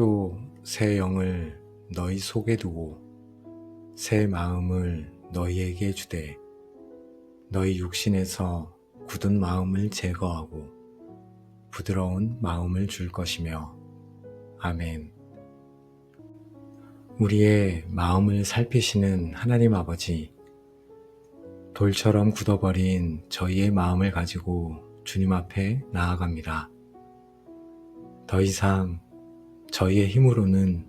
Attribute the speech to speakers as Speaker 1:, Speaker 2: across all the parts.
Speaker 1: 또 새 영을 너희 속에 두고 새 마음을 너희에게 주되 너희 육신에서 굳은 마음을 제거하고 부드러운 마음을 줄 것이며 아멘. 우리의 마음을 살피시는 하나님 아버지, 돌처럼 굳어버린 저희의 마음을 가지고 주님 앞에 나아갑니다. 더 이상 저희의 힘으로는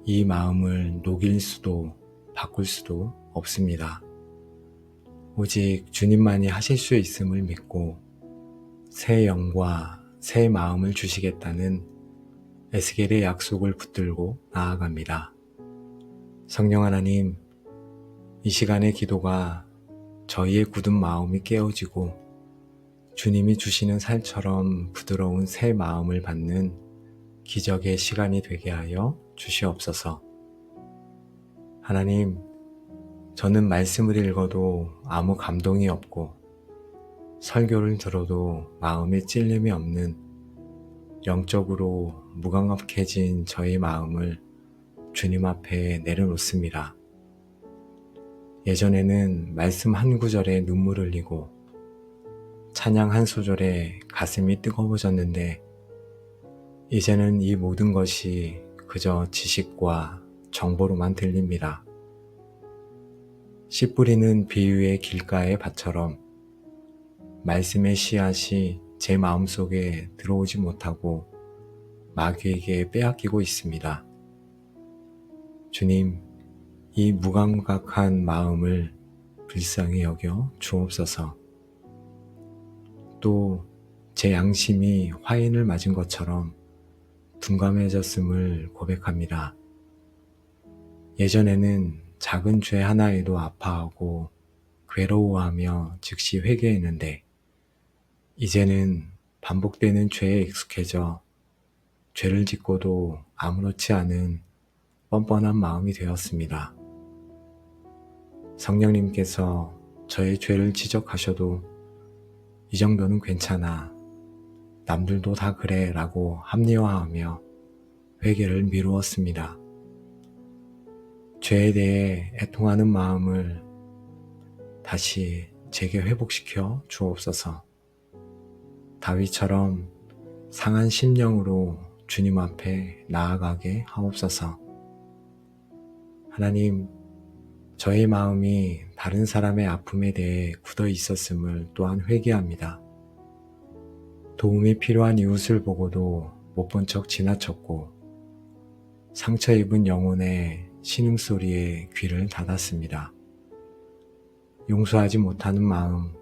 Speaker 1: 이 마음을 녹일 수도 바꿀 수도 없습니다. 오직 주님만이 하실 수 있음을 믿고 새 영과 새 마음을 주시겠다는 에스겔의 약속을 붙들고 나아갑니다. 성령 하나님, 이 시간의 기도가 저희의 굳은 마음이 깨어지고 주님이 주시는 살처럼 부드러운 새 마음을 받는 기적의 시간이 되게 하여 주시옵소서. 하나님, 저는 말씀을 읽어도 아무 감동이 없고 설교를 들어도 마음에 찔림이 없는 영적으로 무감각해진 저의 마음을 주님 앞에 내려놓습니다. 예전에는 말씀 한 구절에 눈물을 흘리고 찬양 한 소절에 가슴이 뜨거워졌는데 이제는 이 모든 것이 그저 지식과 정보로만 들립니다. 씨 뿌리는 비유의 길가의 밭처럼 말씀의 씨앗이 제 마음속에 들어오지 못하고 마귀에게 빼앗기고 있습니다. 주님, 이 무감각한 마음을 불쌍히 여겨 주옵소서. 또 제 양심이 화인을 맞은 것처럼 둔감해졌음을 고백합니다. 예전에는 작은 죄 하나에도 아파하고 괴로워하며 즉시 회개했는데 이제는 반복되는 죄에 익숙해져 죄를 짓고도 아무렇지 않은 뻔뻔한 마음이 되었습니다. 성령님께서 저의 죄를 지적하셔도 이 정도는 괜찮아, 남들도 다 그래 라고 합리화하며 회개를 미루었습니다. 죄에 대해 애통하는 마음을 다시 제게 회복시켜 주옵소서. 다윗처럼 상한 심령으로 주님 앞에 나아가게 하옵소서. 하나님, 저의 마음이 다른 사람의 아픔에 대해 굳어 있었음을 또한 회개합니다. 도움이 필요한 이웃을 보고도 못 본 척 지나쳤고 상처 입은 영혼의 신음소리에 귀를 닫았습니다. 용서하지 못하는 마음,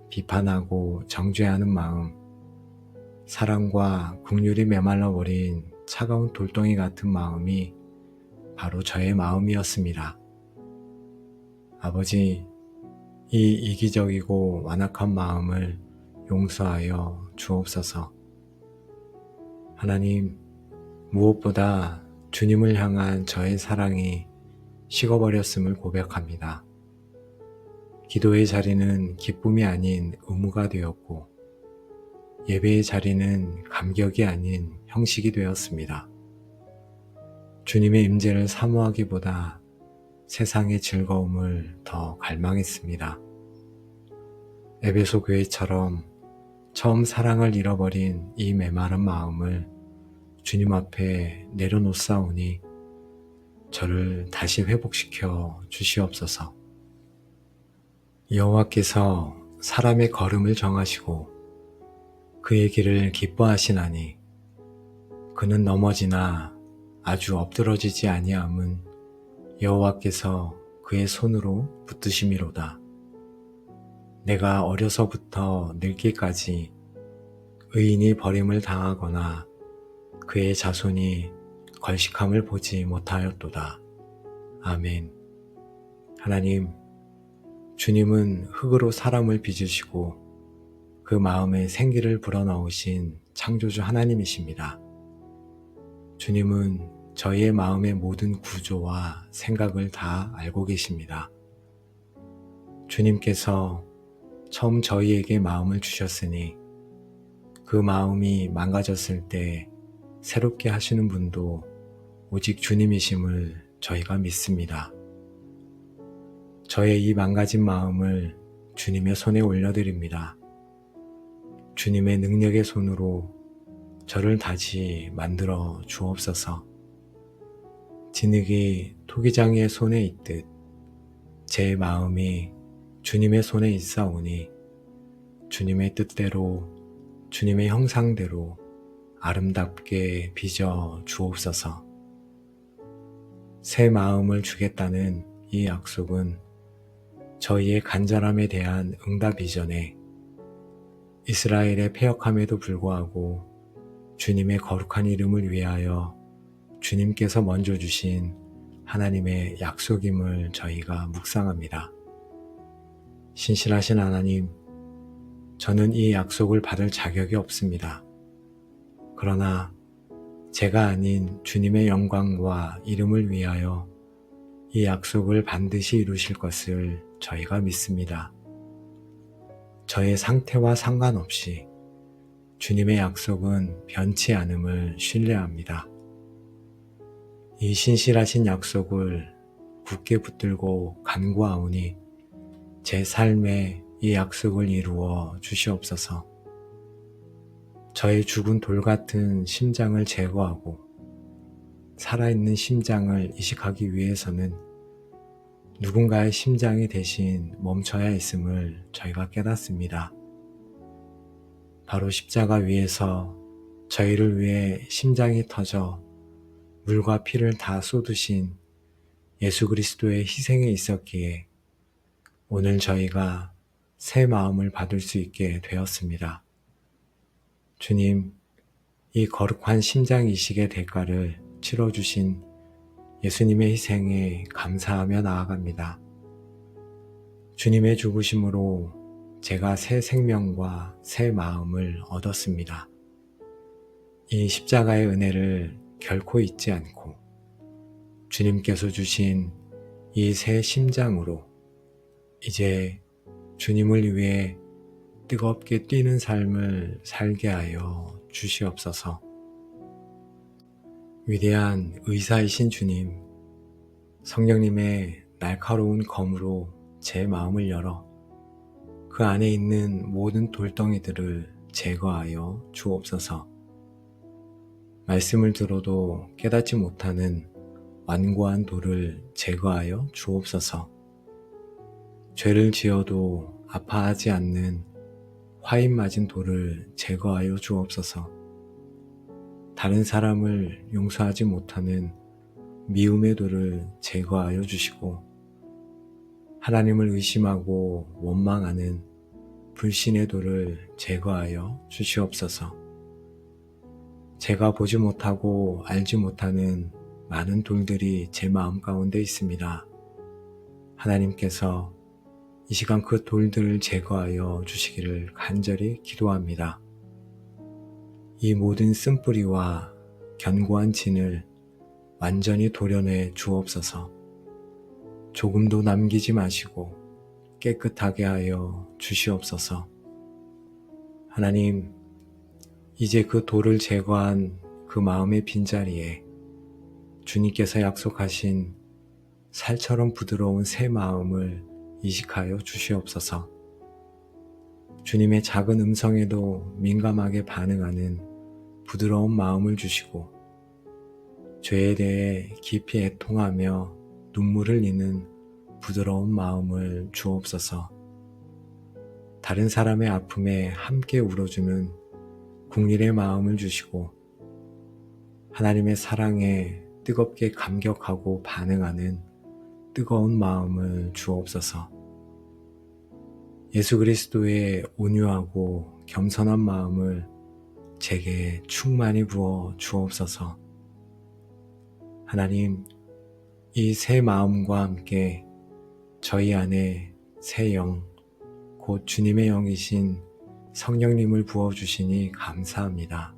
Speaker 1: 비판하고 정죄하는 마음, 사랑과 긍휼이 메말라 버린 차가운 돌덩이 같은 마음이 바로 저의 마음이었습니다. 아버지, 이 이기적이고 완악한 마음을 용서하여 주옵소서. 하나님, 무엇보다 주님을 향한 저의 사랑이 식어버렸음을 고백합니다. 기도의 자리는 기쁨이 아닌 의무가 되었고 예배의 자리는 감격이 아닌 형식이 되었습니다. 주님의 임재를 사모하기보다 세상의 즐거움을 더 갈망했습니다. 에베소 교회처럼 처음 사랑을 잃어버린 이 메마른 마음을 주님 앞에 내려놓사오니 저를 다시 회복시켜 주시옵소서. 여호와께서 사람의 걸음을 정하시고 그의 길을 기뻐하시나니 그는 넘어지나 아주 엎드러지지 아니함은 여호와께서 그의 손으로 붙드심이로다. 내가 어려서부터 늙기까지 의인이 버림을 당하거나 그의 자손이 걸식함을 보지 못하였도다. 아멘. 하나님, 주님은 흙으로 사람을 빚으시고 그 마음에 생기를 불어넣으신 창조주 하나님이십니다. 주님은 저희의 마음의 모든 구조와 생각을 다 알고 계십니다. 주님께서 처음 저희에게 마음을 주셨으니 그 마음이 망가졌을 때 새롭게 하시는 분도 오직 주님이심을 저희가 믿습니다. 저의 이 망가진 마음을 주님의 손에 올려드립니다. 주님의 능력의 손으로 저를 다시 만들어 주옵소서. 진흙이 토기장이의 손에 있듯 제 마음이 주님의 손에 있사오니 주님의 뜻대로 주님의 형상대로 아름답게 빚어 주옵소서. 새 마음을 주겠다는 이 약속은 저희의 간절함에 대한 응답 이전에 이스라엘의 패역함에도 불구하고 주님의 거룩한 이름을 위하여 주님께서 먼저 주신 하나님의 약속임을 저희가 묵상합니다. 신실하신 하나님, 저는 이 약속을 받을 자격이 없습니다. 그러나 제가 아닌 주님의 영광과 이름을 위하여 이 약속을 반드시 이루실 것을 저희가 믿습니다. 저의 상태와 상관없이 주님의 약속은 변치 않음을 신뢰합니다. 이 신실하신 약속을 굳게 붙들고 간구하오니 제 삶에 이 약속을 이루어 주시옵소서. 저의 죽은 돌 같은 심장을 제거하고 살아있는 심장을 이식하기 위해서는 누군가의 심장이 대신 멈춰야 했음을 저희가 깨닫습니다. 바로 십자가 위에서 저희를 위해 심장이 터져 물과 피를 다 쏟으신 예수 그리스도의 희생에 있었기에 오늘 저희가 새 마음을 받을 수 있게 되었습니다. 주님, 이 거룩한 심장 이식의 대가를 치러주신 예수님의 희생에 감사하며 나아갑니다. 주님의 죽으심으로 제가 새 생명과 새 마음을 얻었습니다. 이 십자가의 은혜를 결코 잊지 않고 주님께서 주신 이 새 심장으로 이제 주님을 위해 뜨겁게 뛰는 삶을 살게 하여 주시옵소서. 위대한 의사이신 주님, 성령님의 날카로운 검으로 제 마음을 열어 그 안에 있는 모든 돌덩이들을 제거하여 주옵소서. 말씀을 들어도 깨닫지 못하는 완고한 돌을 제거하여 주옵소서. 죄를 지어도 아파하지 않는 화인 맞은 돌을 제거하여 주옵소서. 다른 사람을 용서하지 못하는 미움의 돌을 제거하여 주시고 하나님을 의심하고 원망하는 불신의 돌을 제거하여 주시옵소서. 제가 보지 못하고 알지 못하는 많은 돌들이 제 마음 가운데 있습니다. 하나님께서 이 시간 그 돌들을 제거하여 주시기를 간절히 기도합니다. 이 모든 쓴뿌리와 견고한 진을 완전히 도려내 주옵소서. 조금도 남기지 마시고 깨끗하게 하여 주시옵소서. 하나님, 이제 그 돌을 제거한 그 마음의 빈자리에 주님께서 약속하신 살처럼 부드러운 새 마음을 이식하여 주시옵소서. 주님의 작은 음성에도 민감하게 반응하는 부드러운 마음을 주시고 죄에 대해 깊이 애통하며 눈물을 흘리는 부드러운 마음을 주옵소서. 다른 사람의 아픔에 함께 울어주는 국률의 마음을 주시고 하나님의 사랑에 뜨겁게 감격하고 반응하는 뜨거운 마음을 주옵소서. 예수 그리스도의 온유하고 겸손한 마음을 제게 충만히 부어 주옵소서. 하나님, 이 새 마음과 함께 저희 안에 새 영, 곧 주님의 영이신 성령님을 부어주시니 감사합니다.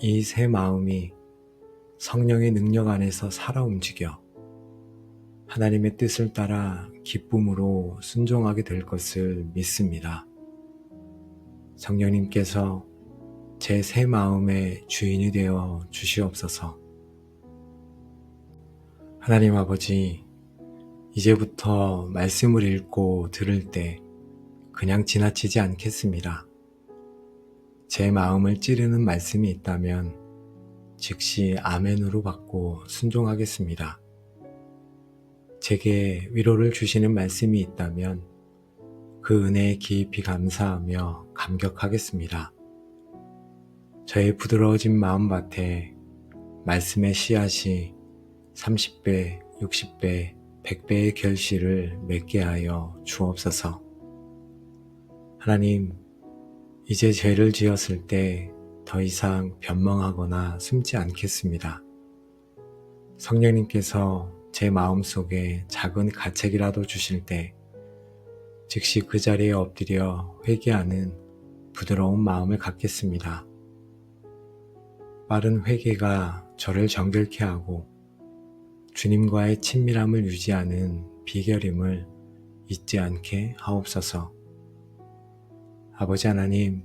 Speaker 1: 이 새 마음이 성령의 능력 안에서 살아 움직여 하나님의 뜻을 따라 기쁨으로 순종하게 될 것을 믿습니다. 성령님께서 제 새 마음의 주인이 되어 주시옵소서. 하나님 아버지, 이제부터 말씀을 읽고 들을 때 그냥 지나치지 않겠습니다. 제 마음을 찌르는 말씀이 있다면 즉시 아멘으로 받고 순종하겠습니다. 제게 위로를 주시는 말씀이 있다면 그 은혜에 깊이 감사하며 감격하겠습니다. 저의 부드러워진 마음밭에 말씀의 씨앗이 30배, 60배, 100배의 결실을 맺게 하여 주옵소서. 하나님, 이제 죄를 지었을 때 더 이상 변명하거나 숨지 않겠습니다. 성령님께서 제 마음속에 작은 가책이라도 주실 때 즉시 그 자리에 엎드려 회개하는 부드러운 마음을 갖겠습니다. 빠른 회개가 저를 정결케 하고 주님과의 친밀함을 유지하는 비결임을 잊지 않게 하옵소서. 아버지 하나님,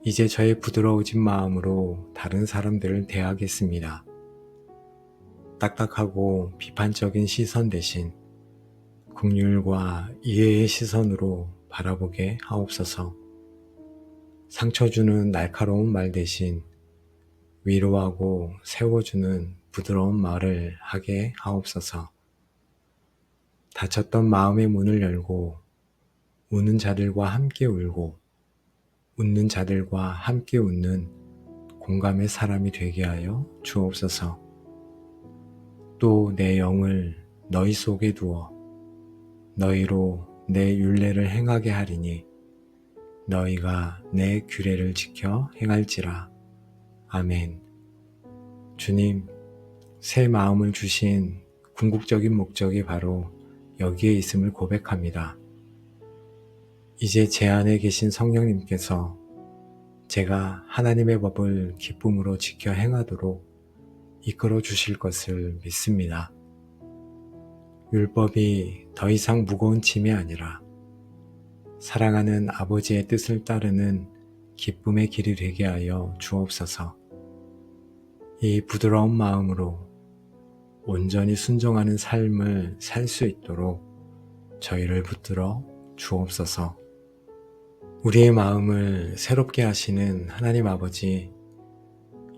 Speaker 1: 이제 저의 부드러워진 마음으로 다른 사람들을 대하겠습니다. 딱딱하고 비판적인 시선 대신 긍휼과 이해의 시선으로 바라보게 하옵소서. 상처 주는 날카로운 말 대신 위로하고 세워주는 부드러운 말을 하게 하옵소서. 닫혔던 마음의 문을 열고 우는 자들과 함께 울고 웃는 자들과 함께 웃는 공감의 사람이 되게 하여 주옵소서. 또 내 영을 너희 속에 두어 너희로 내 율례를 행하게 하리니 너희가 내 규례를 지켜 행할지라. 아멘. 주님, 새 마음을 주신 궁극적인 목적이 바로 여기에 있음을 고백합니다. 이제 제 안에 계신 성령님께서 제가 하나님의 법을 기쁨으로 지켜 행하도록 이끌어 주실 것을 믿습니다. 율법이 더 이상 무거운 짐이 아니라 사랑하는 아버지의 뜻을 따르는 기쁨의 길이 되게 하여 주옵소서. 이 부드러운 마음으로 온전히 순종하는 삶을 살 수 있도록 저희를 붙들어 주옵소서. 우리의 마음을 새롭게 하시는 하나님 아버지,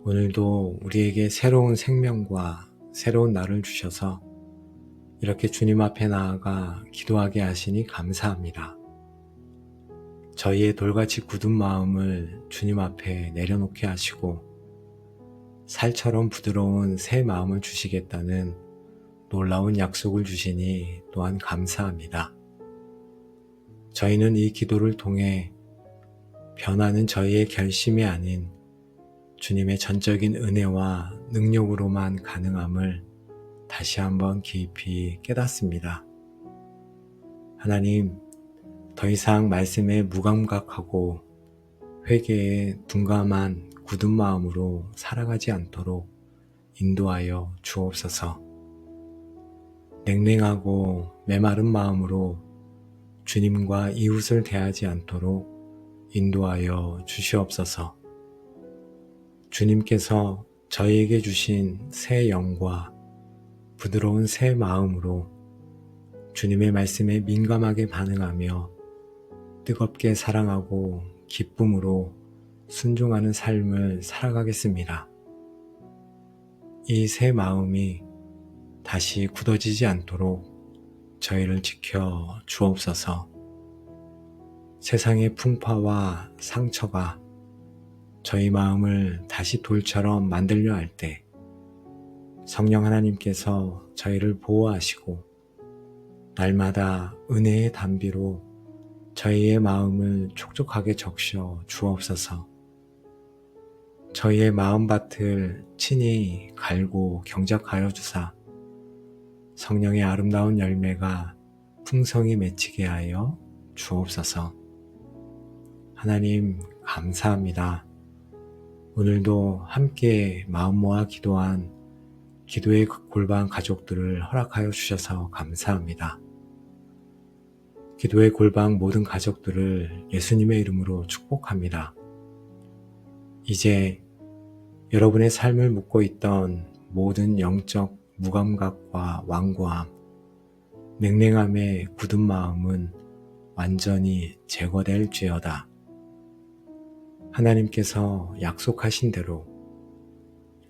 Speaker 1: 오늘도 우리에게 새로운 생명과 새로운 날을 주셔서 이렇게 주님 앞에 나아가 기도하게 하시니 감사합니다. 저희의 돌같이 굳은 마음을 주님 앞에 내려놓게 하시고 살처럼 부드러운 새 마음을 주시겠다는 놀라운 약속을 주시니 또한 감사합니다. 저희는 이 기도를 통해 변하는 저희의 결심이 아닌 주님의 전적인 은혜와 능력으로만 가능함을 다시 한번 깊이 깨닫습니다. 하나님, 더 이상 말씀에 무감각하고 회개에 둔감한 굳은 마음으로 살아가지 않도록 인도하여 주옵소서. 냉랭하고 메마른 마음으로 주님과 이웃을 대하지 않도록 인도하여 주시옵소서. 주님께서 저희에게 주신 새 영과 부드러운 새 마음으로 주님의 말씀에 민감하게 반응하며 뜨겁게 사랑하고 기쁨으로 순종하는 삶을 살아가겠습니다. 이 새 마음이 다시 굳어지지 않도록 저희를 지켜 주옵소서. 세상의 풍파와 상처가 저희 마음을 다시 돌처럼 만들려 할 때 성령 하나님께서 저희를 보호하시고 날마다 은혜의 담비로 저희의 마음을 촉촉하게 적셔 주옵소서. 저희의 마음밭을 친히 갈고 경작하여 주사 성령의 아름다운 열매가 풍성히 맺히게 하여 주옵소서. 하나님 감사합니다. 오늘도 함께 마음 모아 기도한 기도의 골방 가족들을 허락하여 주셔서 감사합니다. 기도의 골방 모든 가족들을 예수님의 이름으로 축복합니다. 이제 여러분의 삶을 묶고 있던 모든 영적 무감각과 완고함, 냉랭함에 굳은 마음은 완전히 제거될지어다. 하나님께서 약속하신 대로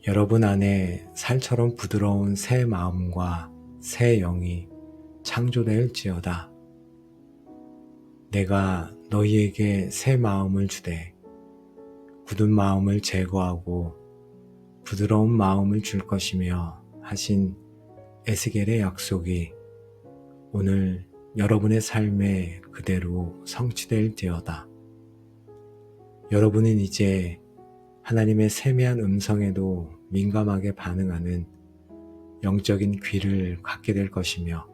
Speaker 1: 여러분 안에 살처럼 부드러운 새 마음과 새 영이 창조될지어다. 내가 너희에게 새 마음을 주되 굳은 마음을 제거하고 부드러운 마음을 줄 것이며 하신 에스겔의 약속이 오늘 여러분의 삶에 그대로 성취될지어다. 여러분은 이제 하나님의 세미한 음성에도 민감하게 반응하는 영적인 귀를 갖게 될 것이며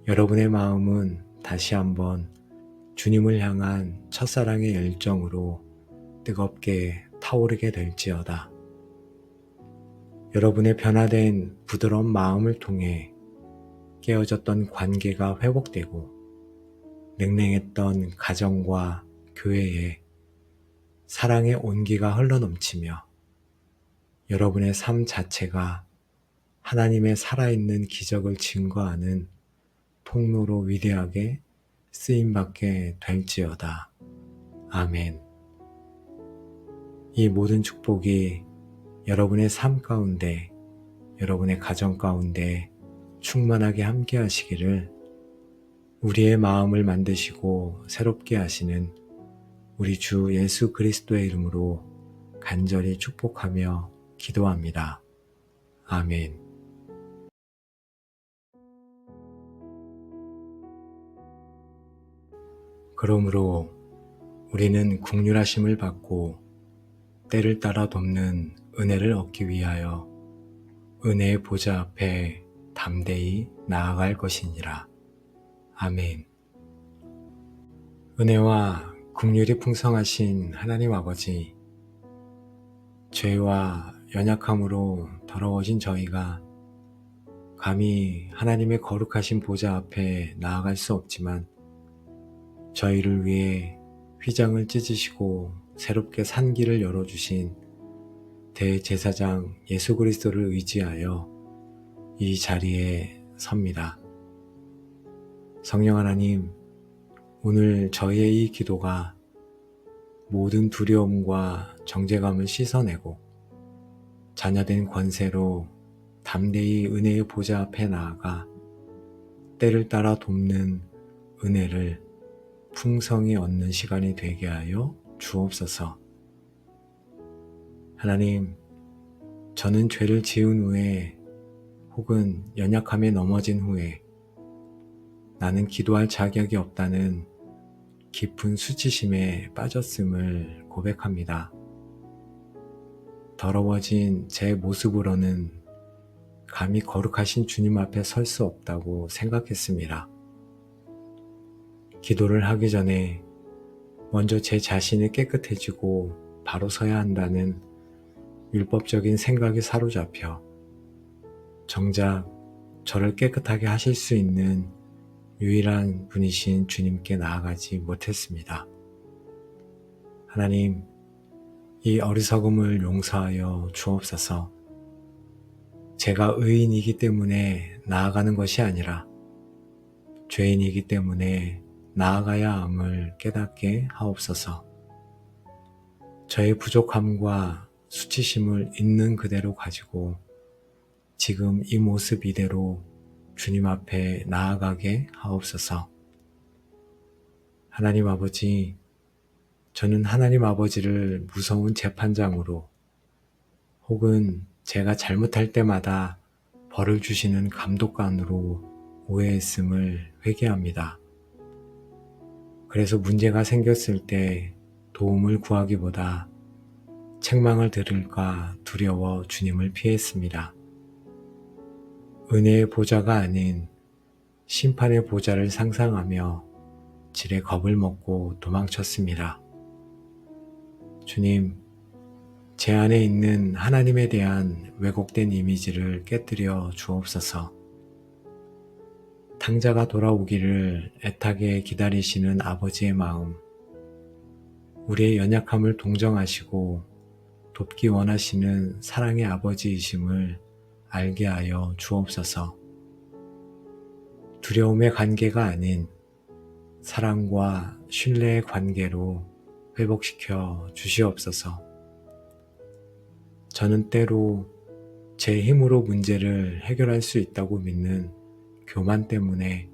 Speaker 1: 여러분의 마음은 다시 한번 주님을 향한 첫사랑의 열정으로 뜨겁게 타오르게 될지어다. 여러분의 변화된 부드러운 마음을 통해 깨어졌던 관계가 회복되고 냉랭했던 가정과 교회에 사랑의 온기가 흘러넘치며 여러분의 삶 자체가 하나님의 살아있는 기적을 증거하는 통로로 위대하게 쓰임받게 될지어다. 아멘. 이 모든 축복이 여러분의 삶 가운데, 여러분의 가정 가운데 충만하게 함께 하시기를 우리의 마음을 만드시고 새롭게 하시는 우리 주 예수 그리스도의 이름으로 간절히 축복하며 기도합니다. 아멘. 그러므로 우리는 긍휼하심을 받고 때를 따라 돕는 은혜를 얻기 위하여 은혜의 보좌 앞에 담대히 나아갈 것이니라. 아멘. 은혜와 긍휼이 풍성하신 하나님 아버지, 죄와 연약함으로 더러워진 저희가 감히 하나님의 거룩하신 보좌 앞에 나아갈 수 없지만 저희를 위해 휘장을 찢으시고 새롭게 산 길을 열어주신 대제사장 예수 그리스도를 의지하여 이 자리에 섭니다. 성령 하나님, 오늘 저희의 이 기도가 모든 두려움과 정죄감을 씻어내고 자녀된 권세로 담대히 은혜의 보좌 앞에 나아가 때를 따라 돕는 은혜를 풍성히 얻는 시간이 되게 하여 주옵소서. 하나님, 저는 죄를 지은 후에 혹은 연약함에 넘어진 후에 나는 기도할 자격이 없다는 깊은 수치심에 빠졌음을 고백합니다. 더러워진 제 모습으로는 감히 거룩하신 주님 앞에 설 수 없다고 생각했습니다. 기도를 하기 전에 먼저 제 자신이 깨끗해지고 바로 서야 한다는 율법적인 생각이 사로잡혀 정작 저를 깨끗하게 하실 수 있는 유일한 분이신 주님께 나아가지 못했습니다. 하나님, 이 어리석음을 용서하여 주옵소서. 제가 의인이기 때문에 나아가는 것이 아니라 죄인이기 때문에 나아가야 함을 깨닫게 하옵소서. 저의 부족함과 수치심을 있는 그대로 가지고 지금 이 모습 이대로 주님 앞에 나아가게 하옵소서. 하나님 아버지, 저는 하나님 아버지를 무서운 재판장으로 혹은 제가 잘못할 때마다 벌을 주시는 감독관으로 오해했음을 회개합니다. 그래서 문제가 생겼을 때 도움을 구하기보다 책망을 들을까 두려워 주님을 피했습니다. 은혜의 보좌가 아닌 심판의 보좌를 상상하며 지레 겁을 먹고 도망쳤습니다. 주님, 제 안에 있는 하나님에 대한 왜곡된 이미지를 깨뜨려 주옵소서. 탕자가 돌아오기를 애타게 기다리시는 아버지의 마음, 우리의 연약함을 동정하시고 돕기 원하시는 사랑의 아버지이심을 알게 하여 주옵소서. 두려움의 관계가 아닌 사랑과 신뢰의 관계로 회복시켜 주시옵소서. 저는 때로 제 힘으로 문제를 해결할 수 있다고 믿는 교만 때문에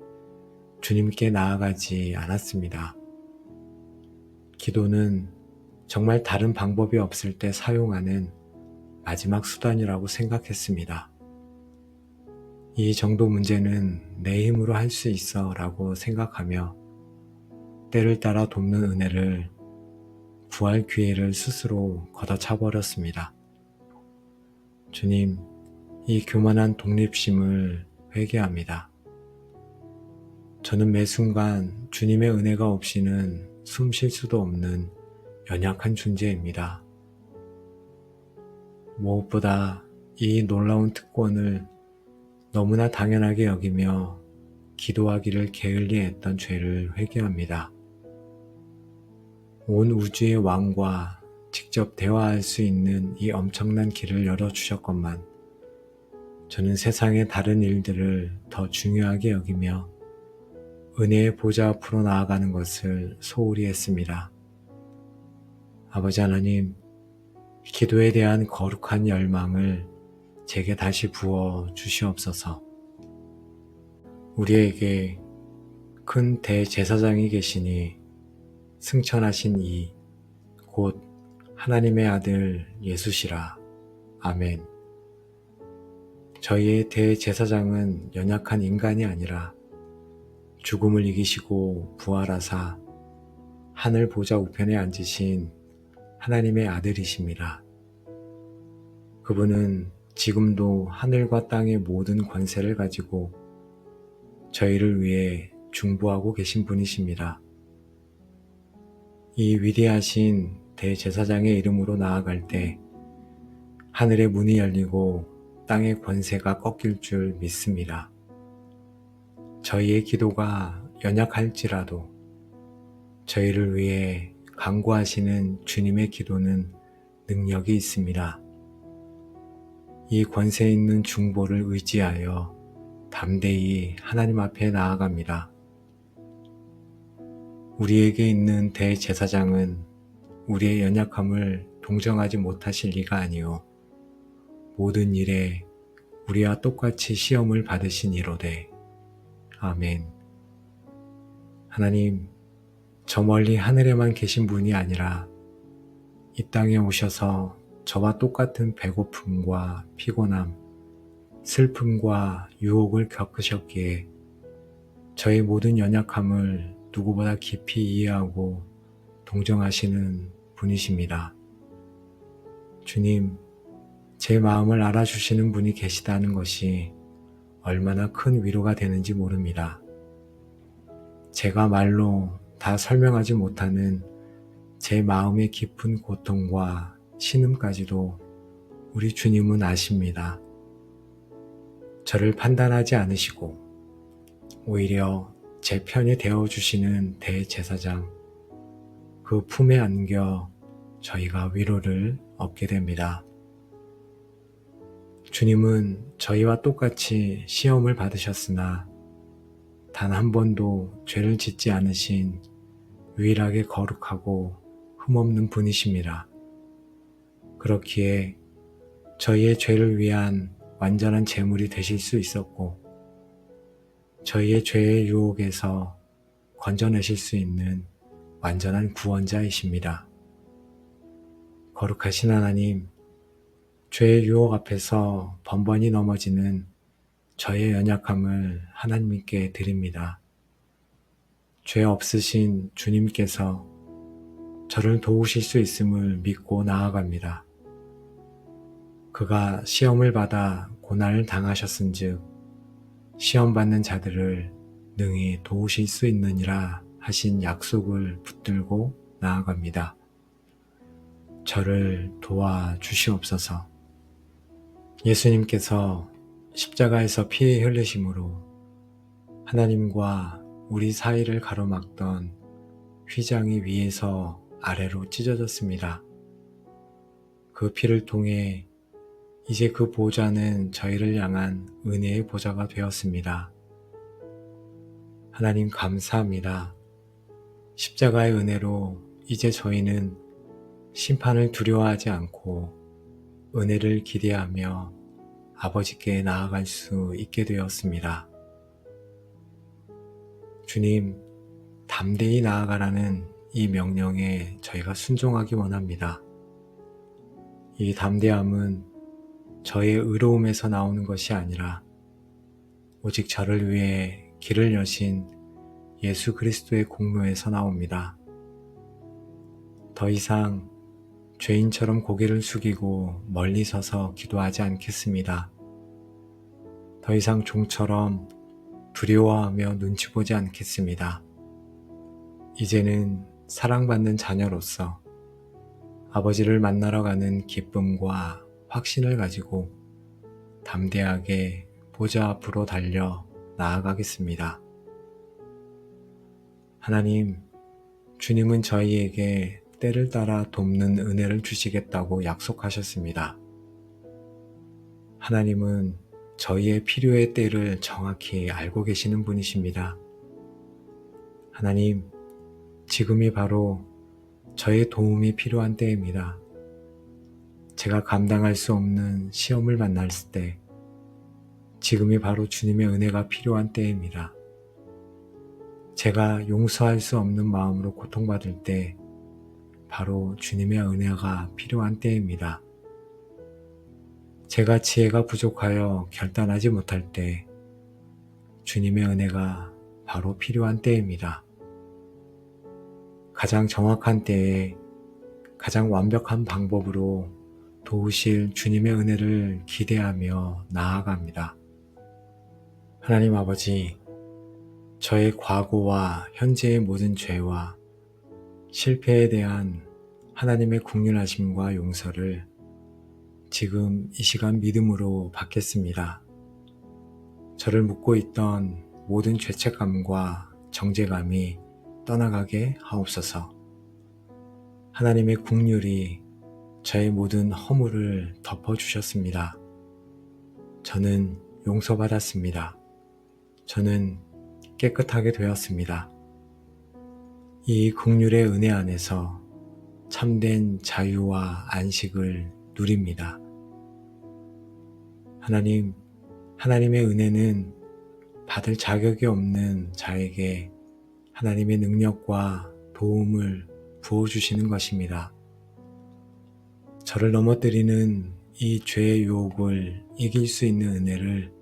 Speaker 1: 주님께 나아가지 않았습니다. 기도는 정말 다른 방법이 없을 때 사용하는 마지막 수단이라고 생각했습니다. 이 정도 문제는 내 힘으로 할 수 있어 라고 생각하며 때를 따라 돕는 은혜를 구할 기회를 스스로 걷어차버렸습니다. 주님, 이 교만한 독립심을 회개합니다. 저는 매 순간 주님의 은혜가 없이는 숨 쉴 수도 없는 연약한 존재입니다. 무엇보다 이 놀라운 특권을 너무나 당연하게 여기며 기도하기를 게을리했던 죄를 회개합니다. 온 우주의 왕과 직접 대화할 수 있는 이 엄청난 길을 열어주셨건만 저는 세상의 다른 일들을 더 중요하게 여기며 은혜의 보좌 앞으로 나아가는 것을 소홀히 했습니다. 아버지 하나님, 기도에 대한 거룩한 열망을 제게 다시 부어 주시옵소서. 우리에게 큰 대제사장이 계시니 승천하신 이 곧 하나님의 아들 예수시라. 아멘. 저희의 대제사장은 연약한 인간이 아니라 죽음을 이기시고 부활하사 하늘 보좌 우편에 앉으신 하나님의 아들이십니다. 그분은 지금도 하늘과 땅의 모든 권세를 가지고 저희를 위해 중보하고 계신 분이십니다. 이 위대하신 대제사장의 이름으로 나아갈 때 하늘의 문이 열리고 땅의 권세가 꺾일 줄 믿습니다. 저희의 기도가 연약할지라도 저희를 위해 간구하시는 주님의 기도는 능력이 있습니다. 이 권세 있는 중보를 의지하여 담대히 하나님 앞에 나아갑니다. 우리에게 있는 대제사장은 우리의 연약함을 동정하지 못하실 리가 아니요 모든 일에 우리와 똑같이 시험을 받으신 이로되. 아멘. 하나님, 저 멀리 하늘에만 계신 분이 아니라 이 땅에 오셔서 저와 똑같은 배고픔과 피곤함, 슬픔과 유혹을 겪으셨기에 저의 모든 연약함을 누구보다 깊이 이해하고 동정하시는 분이십니다. 주님, 제 마음을 알아주시는 분이 계시다는 것이 얼마나 큰 위로가 되는지 모릅니다. 제가 말로 다 설명하지 못하는 제 마음의 깊은 고통과 신음까지도 우리 주님은 아십니다. 저를 판단하지 않으시고 오히려 제 편이 되어주시는 대제사장, 그 품에 안겨 저희가 위로를 얻게 됩니다. 주님은 저희와 똑같이 시험을 받으셨으나 단 한 번도 죄를 짓지 않으신 유일하게 거룩하고 흠없는 분이십니다. 그렇기에 저희의 죄를 위한 완전한 제물이 되실 수 있었고 저희의 죄의 유혹에서 건져내실 수 있는 완전한 구원자이십니다. 거룩하신 하나님, 죄의 유혹 앞에서 번번이 넘어지는 저의 연약함을 하나님께 드립니다. 죄 없으신 주님께서 저를 도우실 수 있음을 믿고 나아갑니다. 그가 시험을 받아 고난을 당하셨은즉 시험받는 자들을 능히 도우실 수 있느니라 하신 약속을 붙들고 나아갑니다. 저를 도와주시옵소서. 예수님께서 십자가에서 피 흘리심으로 하나님과 우리 사이를 가로막던 휘장이 위에서 아래로 찢어졌습니다. 그 피를 통해 이제 그 보좌는 저희를 향한 은혜의 보좌가 되었습니다. 하나님 감사합니다. 십자가의 은혜로 이제 저희는 심판을 두려워하지 않고 은혜를 기대하며 아버지께 나아갈 수 있게 되었습니다. 주님, 담대히 나아가라는 이 명령에 저희가 순종하기 원합니다. 이 담대함은 저의 의로움에서 나오는 것이 아니라 오직 저를 위해 길을 여신 예수 그리스도의 공로에서 나옵니다. 더 이상 죄인처럼 고개를 숙이고 멀리 서서 기도하지 않겠습니다. 더 이상 종처럼 두려워하며 눈치 보지 않겠습니다. 이제는 사랑받는 자녀로서 아버지를 만나러 가는 기쁨과 확신을 가지고 담대하게 보좌 앞으로 달려 나아가겠습니다. 하나님, 주님은 저희에게 때를 따라 돕는 은혜를 주시겠다고 약속하셨습니다. 하나님은 저희의 필요의 때를 정확히 알고 계시는 분이십니다. 하나님, 지금이 바로 저의 도움이 필요한 때입니다. 제가 감당할 수 없는 시험을 만났을 때, 지금이 바로 주님의 은혜가 필요한 때입니다. 제가 용서할 수 없는 마음으로 고통받을 때, 바로 주님의 은혜가 필요한 때입니다. 제가 지혜가 부족하여 결단하지 못할 때, 주님의 은혜가 바로 필요한 때입니다. 가장 정확한 때에 가장 완벽한 방법으로 도우실 주님의 은혜를 기대하며 나아갑니다. 하나님 아버지, 저의 과거와 현재의 모든 죄와 실패에 대한 하나님의 긍휼하심과 용서를 지금 이 시간 믿음으로 받겠습니다. 저를 묶고 있던 모든 죄책감과 정죄감이 떠나가게 하옵소서. 하나님의 긍휼이 저의 모든 허물을 덮어주셨습니다. 저는 용서받았습니다. 저는 깨끗하게 되었습니다. 이 긍휼의 은혜 안에서 참된 자유와 안식을 누립니다. 하나님, 하나님의 은혜는 받을 자격이 없는 자에게 하나님의 능력과 도움을 부어주시는 것입니다. 저를 넘어뜨리는 이 죄의 유혹을 이길 수 있는 은혜를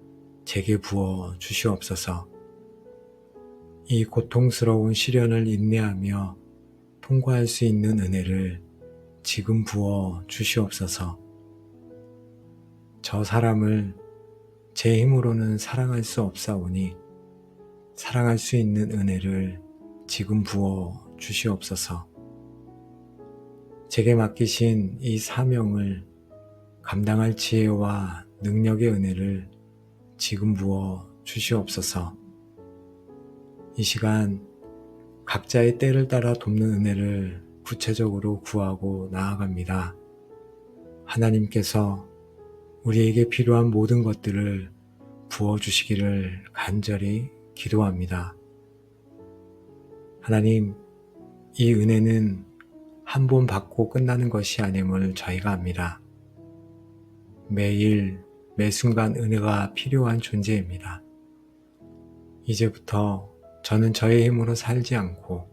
Speaker 1: 제게 부어 주시옵소서. 이 고통스러운 시련을 인내하며 통과할 수 있는 은혜를 지금 부어 주시옵소서. 저 사람을 제 힘으로는 사랑할 수 없사오니 사랑할 수 있는 은혜를 지금 부어 주시옵소서. 제게 맡기신 이 사명을 감당할 지혜와 능력의 은혜를 지금 부어 주시옵소서. 이 시간 각자의 때를 따라 돕는 은혜를 구체적으로 구하고 나아갑니다. 하나님께서 우리에게 필요한 모든 것들을 부어주시기를 간절히 기도합니다. 하나님, 이 은혜는 한 번 받고 끝나는 것이 아님을 저희가 압니다. 매일, 매 순간 은혜가 필요한 존재입니다. 이제부터 저는 저의 힘으로 살지 않고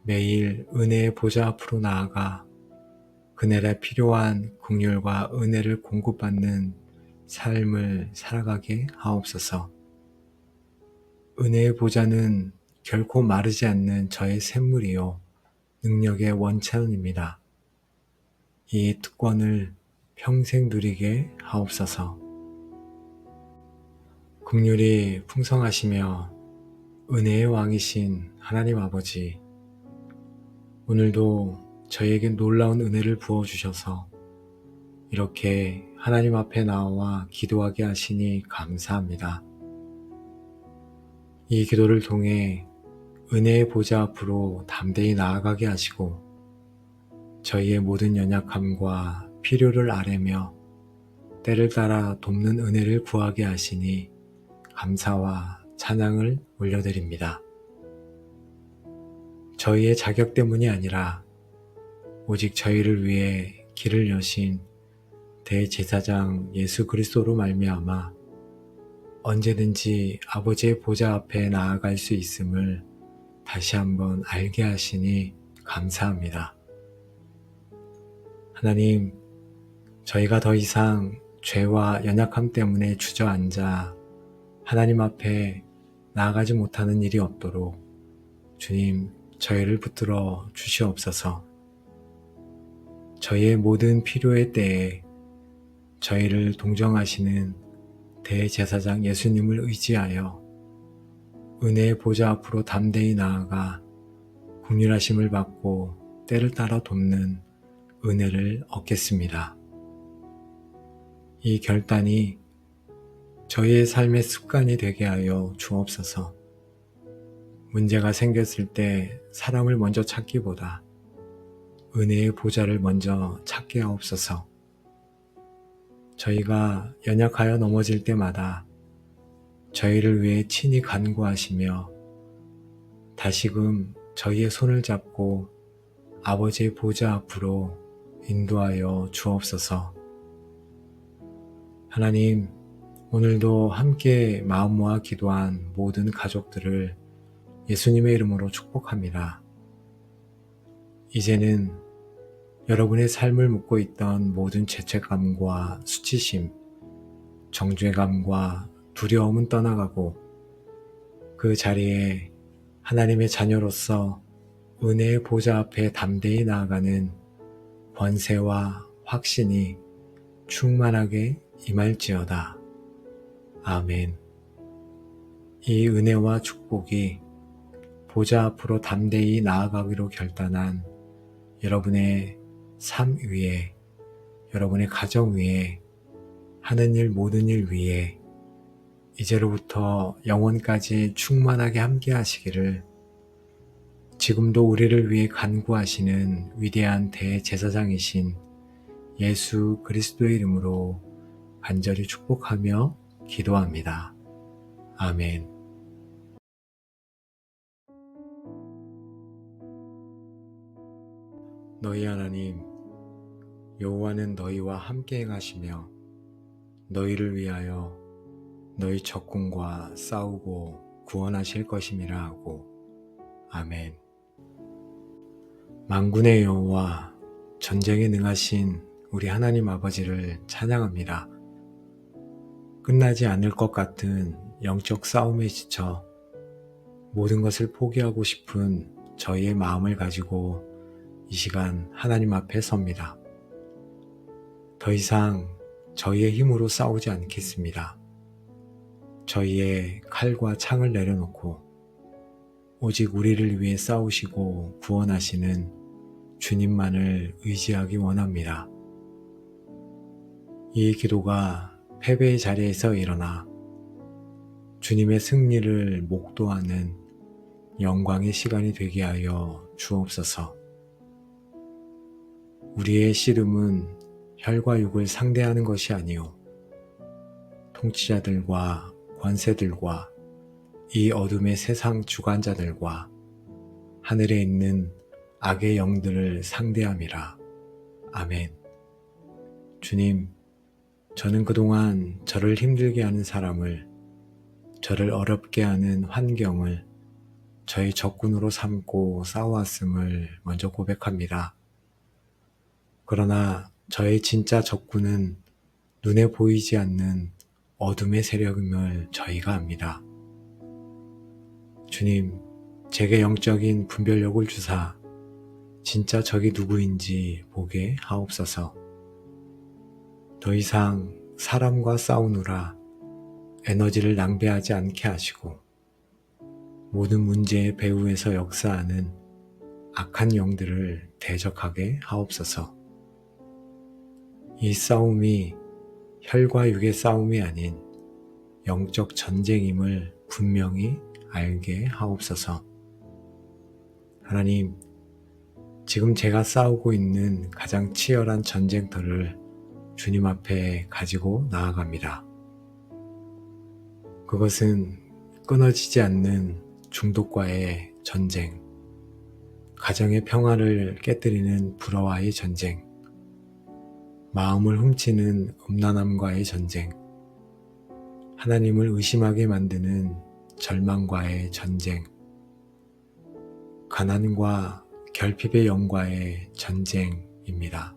Speaker 1: 매일 은혜의 보좌 앞으로 나아가 그날에 필요한 긍휼과 은혜를 공급받는 삶을 살아가게 하옵소서. 은혜의 보좌는 결코 마르지 않는 저의 샘물이요 능력의 원천입니다. 이 특권을 평생 누리게 하옵소서. 긍휼이 풍성하시며 은혜의 왕이신 하나님 아버지, 오늘도 저희에게 놀라운 은혜를 부어주셔서 이렇게 하나님 앞에 나와 기도하게 하시니 감사합니다. 이 기도를 통해 은혜의 보좌 앞으로 담대히 나아가게 하시고 저희의 모든 연약함과 필요를 아뢰며 때를 따라 돕는 은혜를 구하게 하시니 감사와 찬양을 올려드립니다. 저희의 자격 때문이 아니라 오직 저희를 위해 길을 여신 대제사장 예수 그리스도로 말미암아 언제든지 아버지의 보좌 앞에 나아갈 수 있음을 다시 한번 알게 하시니 감사합니다. 하나님, 저희가 더 이상 죄와 연약함 때문에 주저앉아 하나님 앞에 나아가지 못하는 일이 없도록 주님, 저희를 붙들어 주시옵소서. 저희의 모든 필요의 때에 저희를 동정하시는 대제사장 예수님을 의지하여 은혜의 보좌 앞으로 담대히 나아가 긍휼하심을 받고 때를 따라 돕는 은혜를 얻겠습니다. 이 결단이 저희의 삶의 습관이 되게 하여 주옵소서. 문제가 생겼을 때 사람을 먼저 찾기보다 은혜의 보좌를 먼저 찾게 하옵소서. 저희가 연약하여 넘어질 때마다 저희를 위해 친히 간구하시며 다시금 저희의 손을 잡고 아버지의 보좌 앞으로 인도하여 주옵소서. 하나님, 오늘도 함께 마음 모아 기도한 모든 가족들을 예수님의 이름으로 축복합니다. 이제는 여러분의 삶을 묻고 있던 모든 죄책감과 수치심, 정죄감과 두려움은 떠나가고 그 자리에 하나님의 자녀로서 은혜의 보좌 앞에 담대히 나아가는 권세와 확신이 충만하게 임할지어다. 아멘. 이 은혜와 축복이 보좌 앞으로 담대히 나아가기로 결단한 여러분의 삶 위에, 여러분의 가정 위에, 하는 일 모든 일 위에 이제로부터 영원까지 충만하게 함께 하시기를 지금도 우리를 위해 간구하시는 위대한 대제사장이신 예수 그리스도의 이름으로 간절히 축복하며 기도합니다. 아멘. 너희 하나님, 여호와는 너희와 함께 행하시며 너희를 위하여 너희 적군과 싸우고 구원하실 것임이라 하고. 아멘. 만군의 여호와, 전쟁에 능하신 우리 하나님 아버지를 찬양합니다. 끝나지 않을 것 같은 영적 싸움에 지쳐 모든 것을 포기하고 싶은 저희의 마음을 가지고 이 시간 하나님 앞에 섭니다. 더 이상 저희의 힘으로 싸우지 않겠습니다. 저희의 칼과 창을 내려놓고 오직 우리를 위해 싸우시고 구원하시는 주님만을 의지하기 원합니다. 이 기도가 패배의 자리에서 일어나 주님의 승리를 목도하는 영광의 시간이 되게 하여 주옵소서. 우리의 씨름은 혈과 육을 상대하는 것이 아니요 통치자들과 권세들과 이 어둠의 세상 주관자들과 하늘에 있는 악의 영들을 상대함이라. 아멘. 주님, 저는 그동안 저를 힘들게 하는 사람을, 저를 어렵게 하는 환경을 저의 적군으로 삼고 싸워왔음을 먼저 고백합니다. 그러나 저의 진짜 적군은 눈에 보이지 않는 어둠의 세력임을 저희가 압니다. 주님, 제게 영적인 분별력을 주사 진짜 적이 누구인지 보게 하옵소서. 더 이상 사람과 싸우느라 에너지를 낭비하지 않게 하시고 모든 문제의 배후에서 역사하는 악한 영들을 대적하게 하옵소서. 이 싸움이 혈과 육의 싸움이 아닌 영적 전쟁임을 분명히 알게 하옵소서. 하나님, 지금 제가 싸우고 있는 가장 치열한 전쟁터를 주님 앞에 가지고 나아갑니다. 그것은 끊어지지 않는 중독과의 전쟁, 가정의 평화를 깨뜨리는 불화와의 전쟁, 마음을 훔치는 음란함과의 전쟁, 하나님을 의심하게 만드는 절망과의 전쟁, 가난과 결핍의 영과의 전쟁입니다.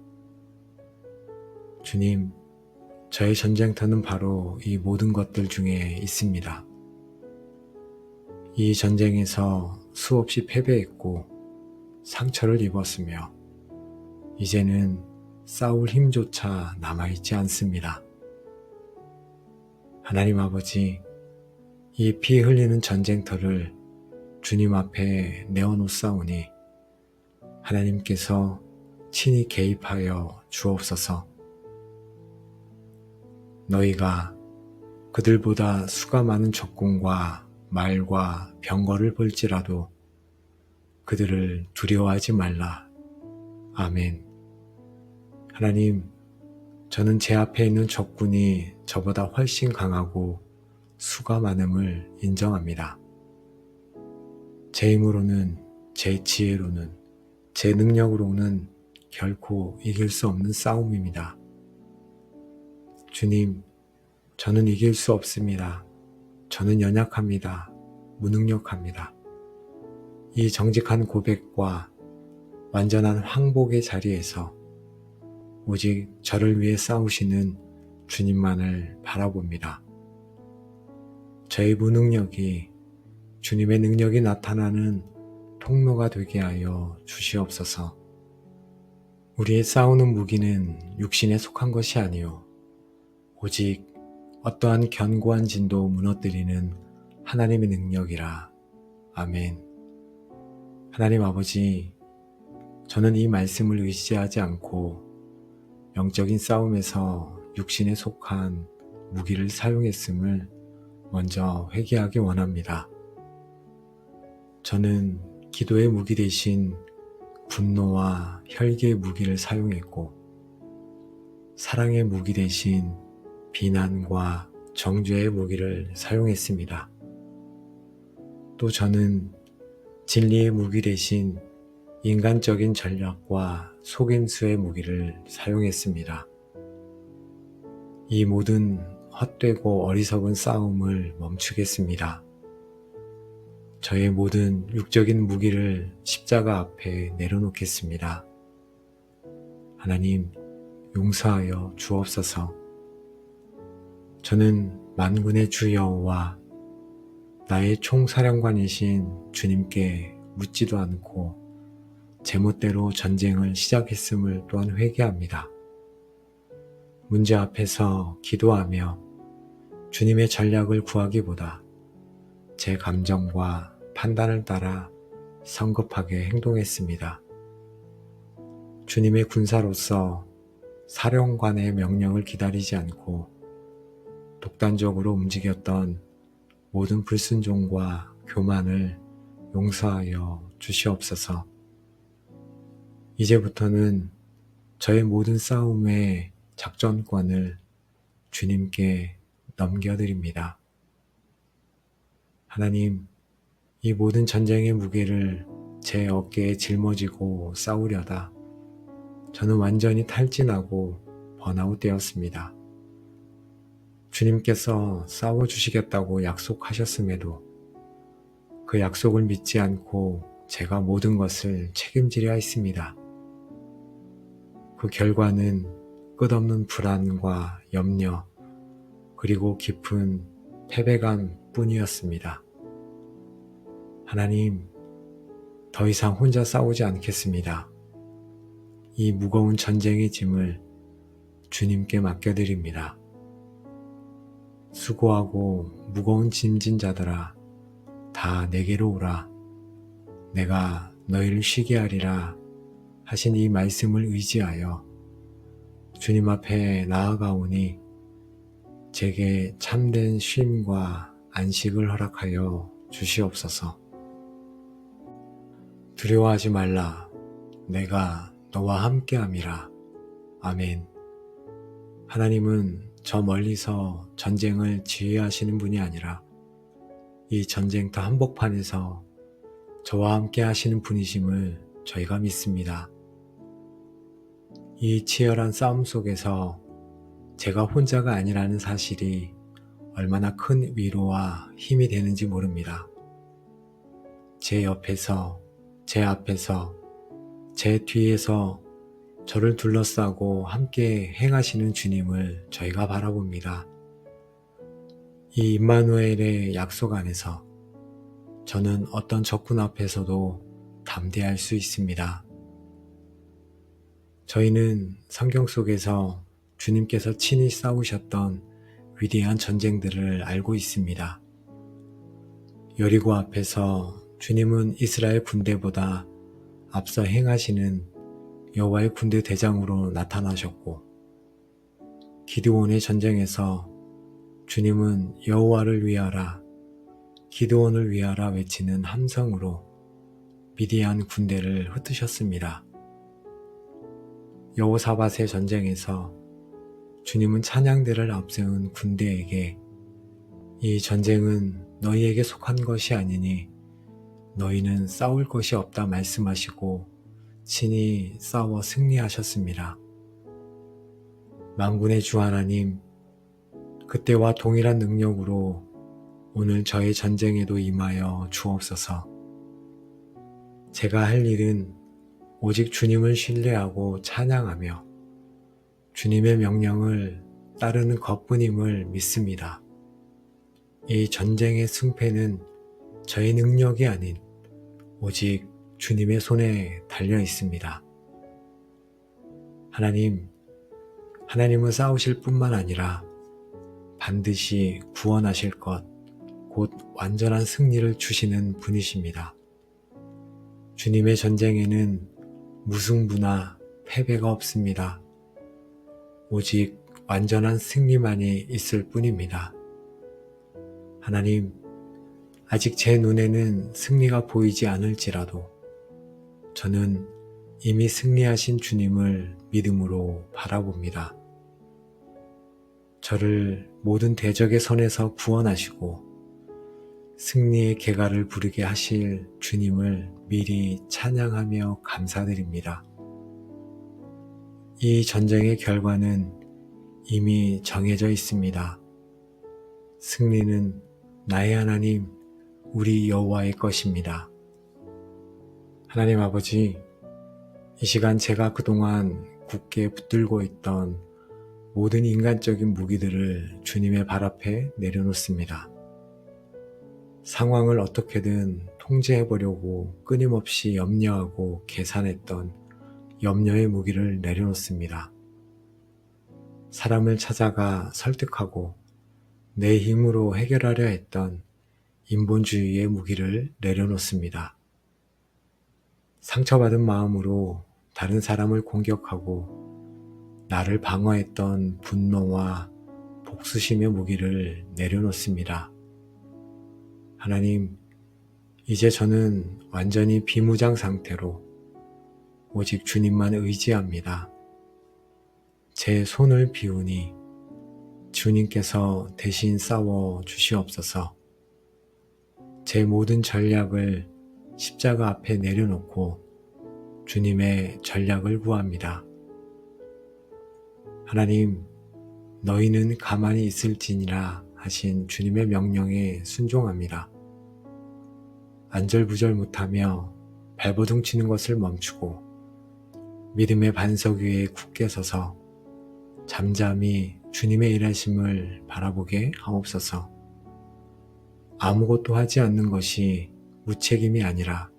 Speaker 1: 주님, 저의 전쟁터는 바로 이 모든 것들 중에 있습니다. 이 전쟁에서 수없이 패배했고 상처를 입었으며 이제는 싸울 힘조차 남아있지 않습니다. 하나님 아버지, 이 피 흘리는 전쟁터를 주님 앞에 내어놓사오니 하나님께서 친히 개입하여 주옵소서. 너희가 그들보다 수가 많은 적군과 말과 병거를 볼지라도 그들을 두려워하지 말라. 아멘. 하나님, 저는 제 앞에 있는 적군이 저보다 훨씬 강하고 수가 많음을 인정합니다. 제 힘으로는, 제 지혜로는, 제 능력으로는 결코 이길 수 없는 싸움입니다. 주님, 저는 이길 수 없습니다. 저는 연약합니다. 무능력합니다. 이 정직한 고백과 완전한 항복의 자리에서 오직 저를 위해 싸우시는 주님만을 바라봅니다. 저의 무능력이 주님의 능력이 나타나는 통로가 되게 하여 주시옵소서. 우리의 싸우는 무기는 육신에 속한 것이 아니요 오직 어떠한 견고한 진도 무너뜨리는 하나님의 능력이라. 아멘. 하나님 아버지, 저는 이 말씀을 의지하지 않고 영적인 싸움에서 육신에 속한 무기를 사용했음을 먼저 회개하기 원합니다. 저는 기도의 무기 대신 분노와 혈기의 무기를 사용했고 사랑의 무기 대신 비난과 정죄의 무기를 사용했습니다. 또 저는 진리의 무기 대신 인간적인 전략과 속임수의 무기를 사용했습니다. 이 모든 헛되고 어리석은 싸움을 멈추겠습니다. 저의 모든 육적인 무기를 십자가 앞에 내려놓겠습니다. 하나님, 용서하여 주옵소서. 저는 만군의 주 여호와 나의 총사령관이신 주님께 묻지도 않고 제멋대로 전쟁을 시작했음을 또한 회개합니다. 문제 앞에서 기도하며 주님의 전략을 구하기보다 제 감정과 판단을 따라 성급하게 행동했습니다. 주님의 군사로서 사령관의 명령을 기다리지 않고 독단적으로 움직였던 모든 불순종과 교만을 용서하여 주시옵소서. 이제부터는 저의 모든 싸움의 작전권을 주님께 넘겨드립니다. 하나님, 이 모든 전쟁의 무게를 제 어깨에 짊어지고 싸우려다 저는 완전히 탈진하고 번아웃 되었습니다. 주님께서 싸워주시겠다고 약속하셨음에도 그 약속을 믿지 않고 제가 모든 것을 책임지려 했습니다. 그 결과는 끝없는 불안과 염려, 그리고 깊은 패배감 뿐이었습니다. 하나님, 더 이상 혼자 싸우지 않겠습니다. 이 무거운 전쟁의 짐을 주님께 맡겨드립니다. 수고하고 무거운 짐진 자들아, 다 내게로 오라. 내가 너희를 쉬게 하리라 하신 이 말씀을 의지하여 주님 앞에 나아가오니 제게 참된 쉼과 안식을 허락하여 주시옵소서. 두려워하지 말라. 내가 너와 함께함이라. 아멘. 하나님은 저 멀리서 전쟁을 지휘하시는 분이 아니라 이 전쟁터 한복판에서 저와 함께 하시는 분이심을 저희가 믿습니다. 이 치열한 싸움 속에서 제가 혼자가 아니라는 사실이 얼마나 큰 위로와 힘이 되는지 모릅니다. 제 옆에서, 제 앞에서, 제 뒤에서 저를 둘러싸고 함께 행하시는 주님을 저희가 바라봅니다. 이 임마누엘의 약속 안에서 저는 어떤 적군 앞에서도 담대할 수 있습니다. 저희는 성경 속에서 주님께서 친히 싸우셨던 위대한 전쟁들을 알고 있습니다. 여리고 앞에서 주님은 이스라엘 군대보다 앞서 행하시는 여호와의 군대 대장으로 나타나셨고, 기드온의 전쟁에서 주님은 여호와를 위하라, 기드온을 위하라 외치는 함성으로 미디안 군대를 흩으셨습니다. 여호사밧의 전쟁에서 주님은 찬양대를 앞세운 군대에게 이 전쟁은 너희에게 속한 것이 아니니 너희는 싸울 것이 없다 말씀하시고 친히 싸워 승리하셨습니다. 만군의 주 하나님, 그때와 동일한 능력으로 오늘 저의 전쟁에도 임하여 주옵소서. 제가 할 일은 오직 주님을 신뢰하고 찬양하며 주님의 명령을 따르는 것뿐임을 믿습니다. 이 전쟁의 승패는 저의 능력이 아닌 오직 주님의 손에 달려 있습니다. 하나님은 싸우실 뿐만 아니라 반드시 구원하실 것, 곧 완전한 승리를 주시는 분이십니다. 주님의 전쟁에는 무승부나 패배가 없습니다. 오직 완전한 승리만이 있을 뿐입니다. 하나님, 아직 제 눈에는 승리가 보이지 않을지라도 저는 이미 승리하신 주님을 믿음으로 바라봅니다. 저를 모든 대적의 손에서 구원하시고 승리의 계가를 부르게 하실 주님을 미리 찬양하며 감사드립니다. 이 전쟁의 결과는 이미 정해져 있습니다. 승리는 나의 하나님, 우리 여호와의 것입니다. 하나님 아버지, 이 시간 제가 그동안 굳게 붙들고 있던 모든 인간적인 무기들을 주님의 발 앞에 내려놓습니다. 상황을 어떻게든 통제해보려고 끊임없이 염려하고 계산했던 염려의 무기를 내려놓습니다. 사람을 찾아가 설득하고 내 힘으로 해결하려 했던 인본주의의 무기를 내려놓습니다. 상처받은 마음으로 다른 사람을 공격하고 나를 방어했던 분노와 복수심의 무기를 내려놓습니다. 하나님, 이제 저는 완전히 비무장 상태로 오직 주님만 의지합니다. 제 손을 비우니 주님께서 대신 싸워 주시옵소서. 제 모든 전략을 십자가 앞에 내려놓고 주님의 전략을 구합니다. 하나님, 너희는 가만히 있을지니라 하신 주님의 명령에 순종합니다. 안절부절 못하며 발버둥 치는 것을 멈추고 믿음의 반석 위에 굳게 서서 잠잠히 주님의 일하심을 바라보게 하옵소서. 아무것도 하지 않는 것이 무책임이 아니라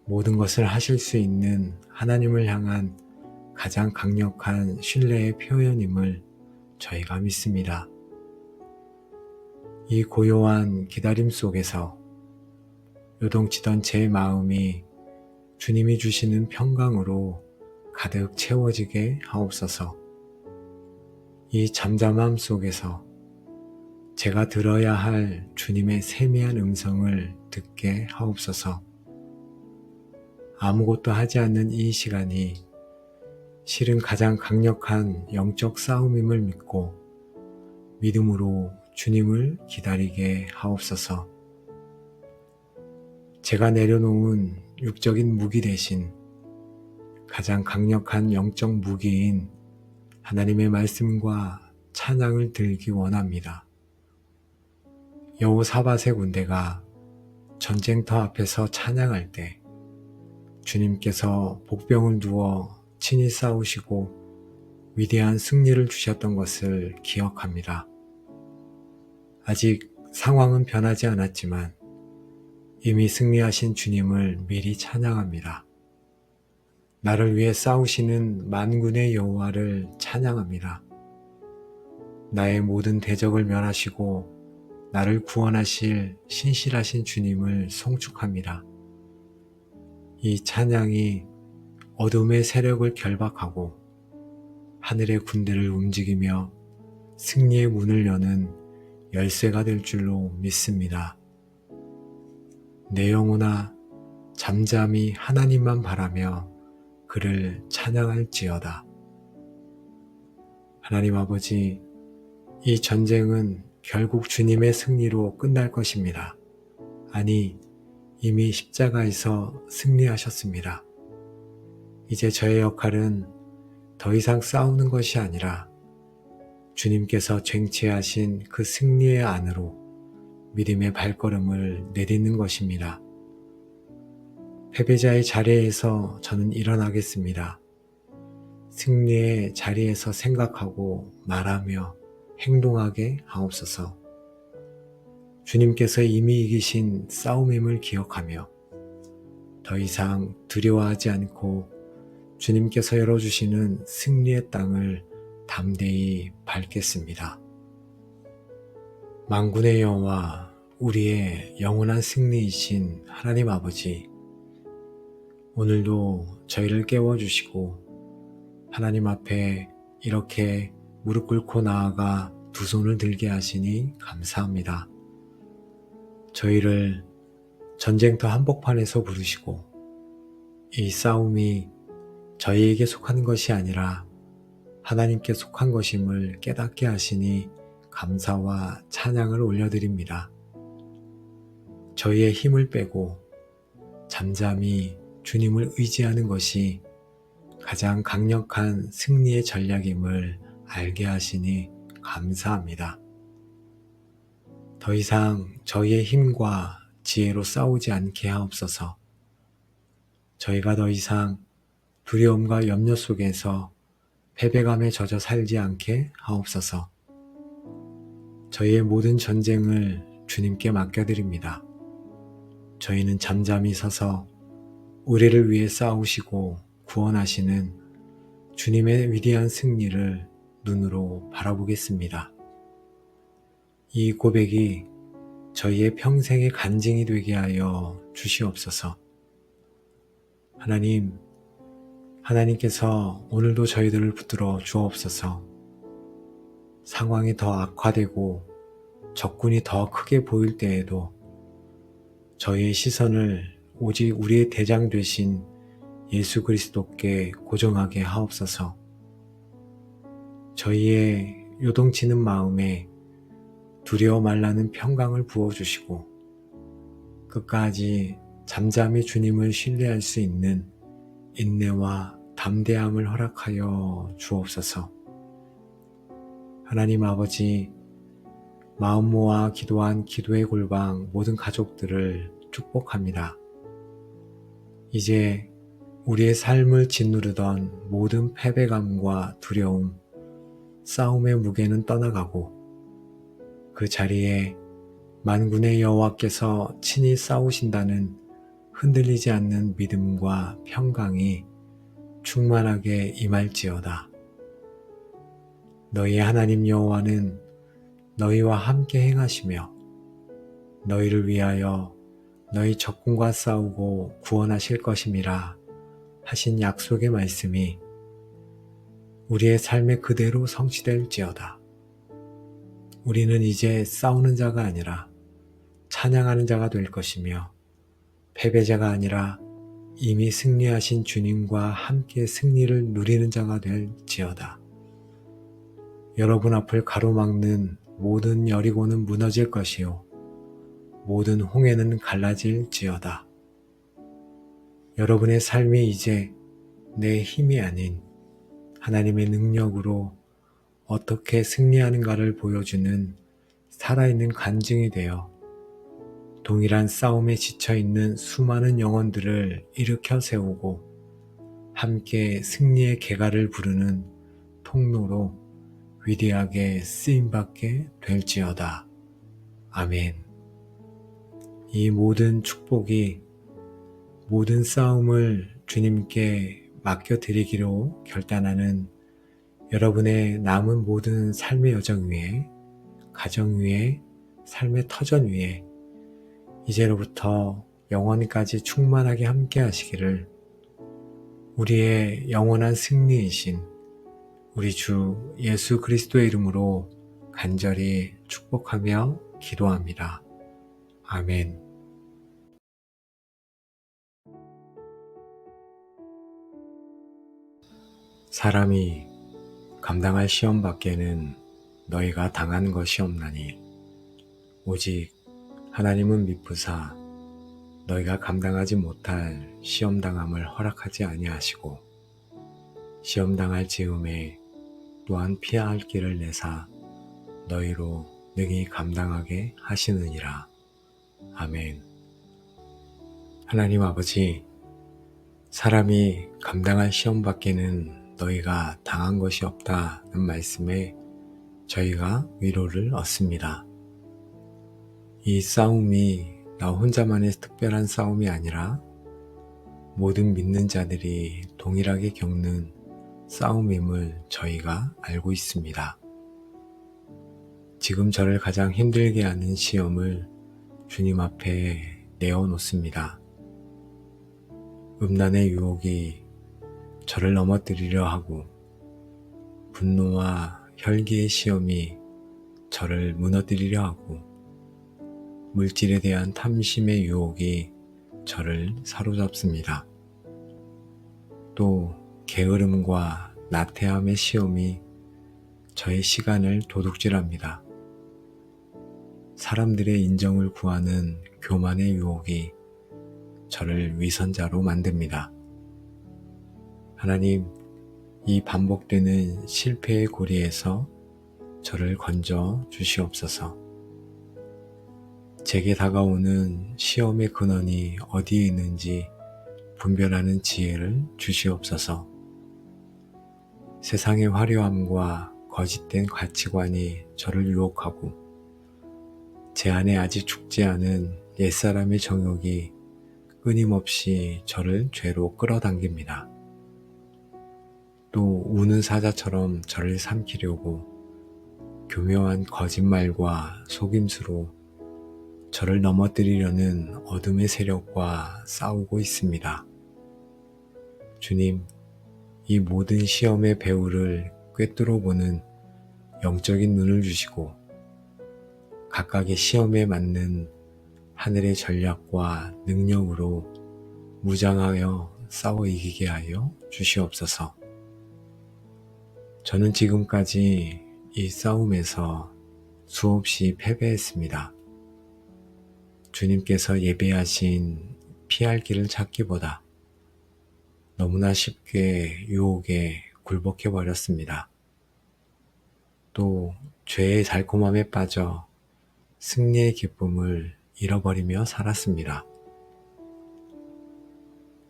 Speaker 1: 모든 것을 하실 수 있는 하나님을 향한 가장 강력한 신뢰의 표현임을 저희가 믿습니다. 이 고요한 기다림 속에서 요동치던 제 마음이 주님이 주시는 평강으로 가득 채워지게 하옵소서. 이 잠잠함 속에서 제가 들어야 할 주님의 세미한 음성을 듣게 하옵소서. 아무것도 하지 않는 이 시간이 실은 가장 강력한 영적 싸움임을 믿고 믿음으로 주님을 기다리게 하옵소서. 제가 내려놓은 육적인 무기 대신 가장 강력한 영적 무기인 하나님의 말씀과 찬양을 들기 원합니다. 여호사밧의 군대가 전쟁터 앞에서 찬양할 때 주님께서 복병을 두어 친히 싸우시고 위대한 승리를 주셨던 것을 기억합니다. 아직 상황은 변하지 않았지만 이미 승리하신 주님을 미리 찬양합니다. 나를 위해 싸우시는 만군의 여호와를 찬양합니다. 나의 모든 대적을 멸하시고 나를 구원하실 신실하신 주님을 송축합니다. 이 찬양이 어둠의 세력을 결박하고 하늘의 군대를 움직이며 승리의 문을 여는 열쇠가 될 줄로 믿습니다. 내 영혼아 잠잠히 하나님만 바라며 그를 찬양할지어다. 하나님 아버지, 이 전쟁은 결국 주님의 승리로 끝날 것입니다. 아니, 이미 십자가에서 승리하셨습니다. 이제 저의 역할은 더 이상 싸우는 것이 아니라 주님께서 쟁취하신 그 승리의 안으로 믿음의 발걸음을 내딛는 것입니다. 패배자의 자리에서 저는 일어나겠습니다. 승리의 자리에서 생각하고 말하며 행동하게 하옵소서. 주님께서 이미 이기신 싸움임을 기억하며 더 이상 두려워하지 않고 주님께서 열어주시는 승리의 땅을 담대히 밟겠습니다. 만군의 여호와, 우리의 영원한 승리이신 하나님 아버지, 오늘도 저희를 깨워주시고 하나님 앞에 이렇게 무릎 꿇고 나아가 두 손을 들게 하시니 감사합니다. 저희를 전쟁터 한복판에서 부르시고 이 싸움이 저희에게 속한 것이 아니라 하나님께 속한 것임을 깨닫게 하시니 감사와 찬양을 올려드립니다. 저희의 힘을 빼고 잠잠히 주님을 의지하는 것이 가장 강력한 승리의 전략임을 알게 하시니 감사합니다. 더 이상 저희의 힘과 지혜로 싸우지 않게 하옵소서. 저희가 더 이상 두려움과 염려 속에서 패배감에 젖어 살지 않게 하옵소서. 저희의 모든 전쟁을 주님께 맡겨드립니다. 저희는 잠잠히 서서 우리를 위해 싸우시고 구원하시는 주님의 위대한 승리를 눈으로 바라보겠습니다. 이 고백이 저희의 평생의 간증이 되게 하여 주시옵소서. 하나님께서 오늘도 저희들을 붙들어 주옵소서. 상황이 더 악화되고 적군이 더 크게 보일 때에도 저희의 시선을 오직 우리의 대장 되신 예수 그리스도께 고정하게 하옵소서. 저희의 요동치는 마음에 두려워 말라는 평강을 부어주시고 끝까지 잠잠히 주님을 신뢰할 수 있는 인내와 담대함을 허락하여 주옵소서. 하나님 아버지, 마음 모아 기도한 기도의 골방 모든 가족들을 축복합니다. 이제 우리의 삶을 짓누르던 모든 패배감과 두려움, 싸움의 무게는 떠나가고 그 자리에 만군의 여호와께서 친히 싸우신다는 흔들리지 않는 믿음과 평강이 충만하게 임할지어다. 너희 하나님 여호와는 너희와 함께 행하시며 너희를 위하여 너희 적군과 싸우고 구원하실 것임이라 하신 약속의 말씀이 우리의 삶에 그대로 성취될지어다. 우리는 이제 싸우는 자가 아니라 찬양하는 자가 될 것이며 패배자가 아니라 이미 승리하신 주님과 함께 승리를 누리는 자가 될지어다. 여러분 앞을 가로막는 모든 여리고는 무너질 것이요 모든 홍해는 갈라질지어다. 여러분의 삶이 이제 내 힘이 아닌 하나님의 능력으로 어떻게 승리하는가를 보여주는 살아있는 간증이 되어 동일한 싸움에 지쳐있는 수많은 영혼들을 일으켜 세우고 함께 승리의 계가를 부르는 통로로 위대하게 쓰임받게 될지어다. 아멘. 이 모든 축복이 모든 싸움을 주님께 맡겨드리기로 결단하는 여러분의 남은 모든 삶의 여정 위에, 가정 위에, 삶의 터전 위에 이제로부터 영원까지 충만하게 함께 하시기를 우리의 영원한 승리이신 우리 주 예수 그리스도의 이름으로 간절히 축복하며 기도합니다. 아멘. 사람이 감당할 시험 밖에는 너희가 당한 것이 없나니 오직 하나님은 미쁘사 너희가 감당하지 못할 시험당함을 허락하지 아니하시고 시험당할 즈음에 또한 피할 길을 내사 너희로 능히 감당하게 하시느니라. 아멘. 하나님 아버지, 사람이 감당할 시험 밖에는 너희가 당한 것이 없다는 말씀에 저희가 위로를 얻습니다. 이 싸움이 나 혼자만의 특별한 싸움이 아니라 모든 믿는 자들이 동일하게 겪는 싸움임을 저희가 알고 있습니다. 지금 저를 가장 힘들게 하는 시험을 주님 앞에 내어놓습니다. 음란의 유혹이 저를 넘어뜨리려 하고 분노와 혈기의 시험이 저를 무너뜨리려 하고 물질에 대한 탐심의 유혹이 저를 사로잡습니다. 또 게으름과 나태함의 시험이 저의 시간을 도둑질합니다. 사람들의 인정을 구하는 교만의 유혹이 저를 위선자로 만듭니다. 하나님, 이 반복되는 실패의 고리에서 저를 건져 주시옵소서. 제게 다가오는 시험의 근원이 어디에 있는지 분별하는 지혜를 주시옵소서. 세상의 화려함과 거짓된 가치관이 저를 유혹하고 제 안에 아직 죽지 않은 옛사람의 정욕이 끊임없이 저를 죄로 끌어당깁니다. 또 우는 사자처럼 저를 삼키려고 교묘한 거짓말과 속임수로 저를 넘어뜨리려는 어둠의 세력과 싸우고 있습니다. 주님, 이 모든 시험의 배후를 꿰뚫어 보는 영적인 눈을 주시고 각각의 시험에 맞는 하늘의 전략과 능력으로 무장하여 싸워 이기게 하여 주시옵소서. 저는 지금까지 이 싸움에서 수없이 패배했습니다. 주님께서 예배하신 피할 길을 찾기보다 너무나 쉽게 유혹에 굴복해 버렸습니다. 또 죄의 달콤함에 빠져 승리의 기쁨을 잃어버리며 살았습니다.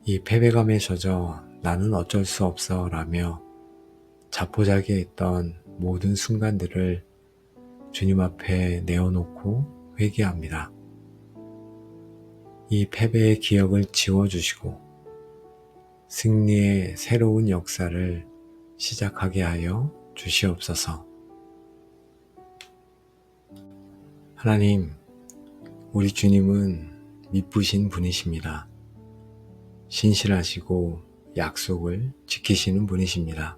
Speaker 1: 이 패배감에 젖어 나는 어쩔 수 없어 라며 자포자기했던 모든 순간들을 주님 앞에 내어놓고 회개합니다. 이 패배의 기억을 지워주시고 승리의 새로운 역사를 시작하게 하여 주시옵소서. 하나님, 우리 주님은 미쁘신 분이십니다. 신실하시고 약속을 지키시는 분이십니다.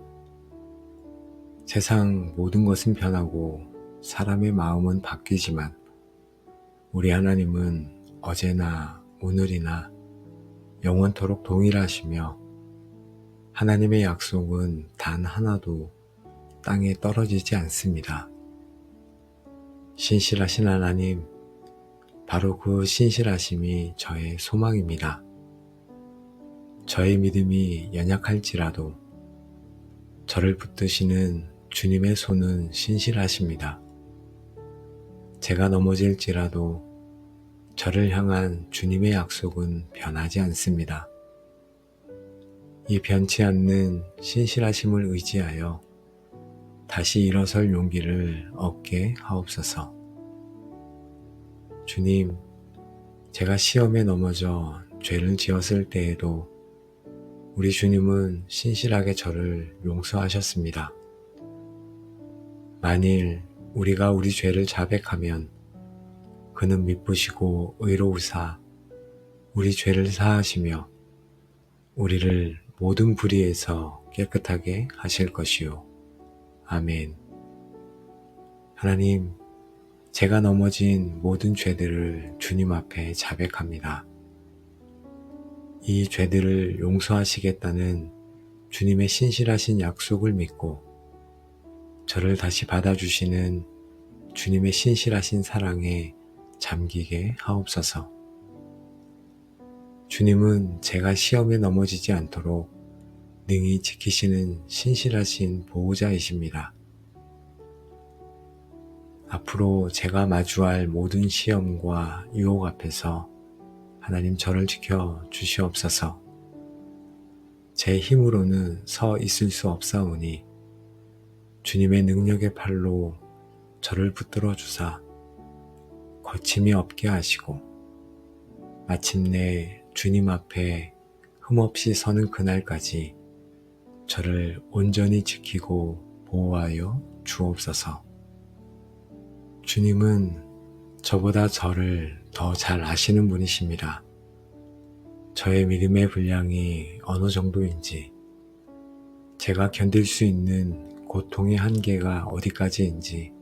Speaker 1: 세상 모든 것은 변하고 사람의 마음은 바뀌지만 우리 하나님은 어제나 오늘이나 영원토록 동일하시며 하나님의 약속은 단 하나도 땅에 떨어지지 않습니다. 신실하신 하나님, 바로 그 신실하심이 저의 소망입니다. 저의 믿음이 연약할지라도 저를 붙드시는 주님의 손은 신실하십니다. 제가 넘어질지라도 저를 향한 주님의 약속은 변하지 않습니다. 이 변치 않는 신실하심을 의지하여 다시 일어설 용기를 얻게 하옵소서. 주님, 제가 시험에 넘어져 죄를 지었을 때에도 우리 주님은 신실하게 저를 용서하셨습니다. 만일 우리가 우리 죄를 자백하면 그는 미쁘시고 의로우사 우리 죄를 사하시며 우리를 모든 불의에서 깨끗하게 하실 것이요. 아멘. 하나님, 제가 넘어진 모든 죄들을 주님 앞에 자백합니다. 이 죄들을 용서하시겠다는 주님의 신실하신 약속을 믿고 저를 다시 받아주시는 주님의 신실하신 사랑에 잠기게 하옵소서. 주님은 제가 시험에 넘어지지 않도록 능히 지키시는 신실하신 보호자이십니다. 앞으로 제가 마주할 모든 시험과 유혹 앞에서 하나님 저를 지켜 주시옵소서. 제 힘으로는 서 있을 수 없사오니 주님의 능력의 팔로 저를 붙들어 주사 거침이 없게 하시고 마침내 주님 앞에 흠없이 서는 그날까지 저를 온전히 지키고 보호하여 주옵소서. 주님은 저보다 저를 더 잘 아시는 분이십니다. 저의 믿음의 분량이 어느 정도인지, 제가 견딜 수 있는 고통의 한계가 어디까지인지,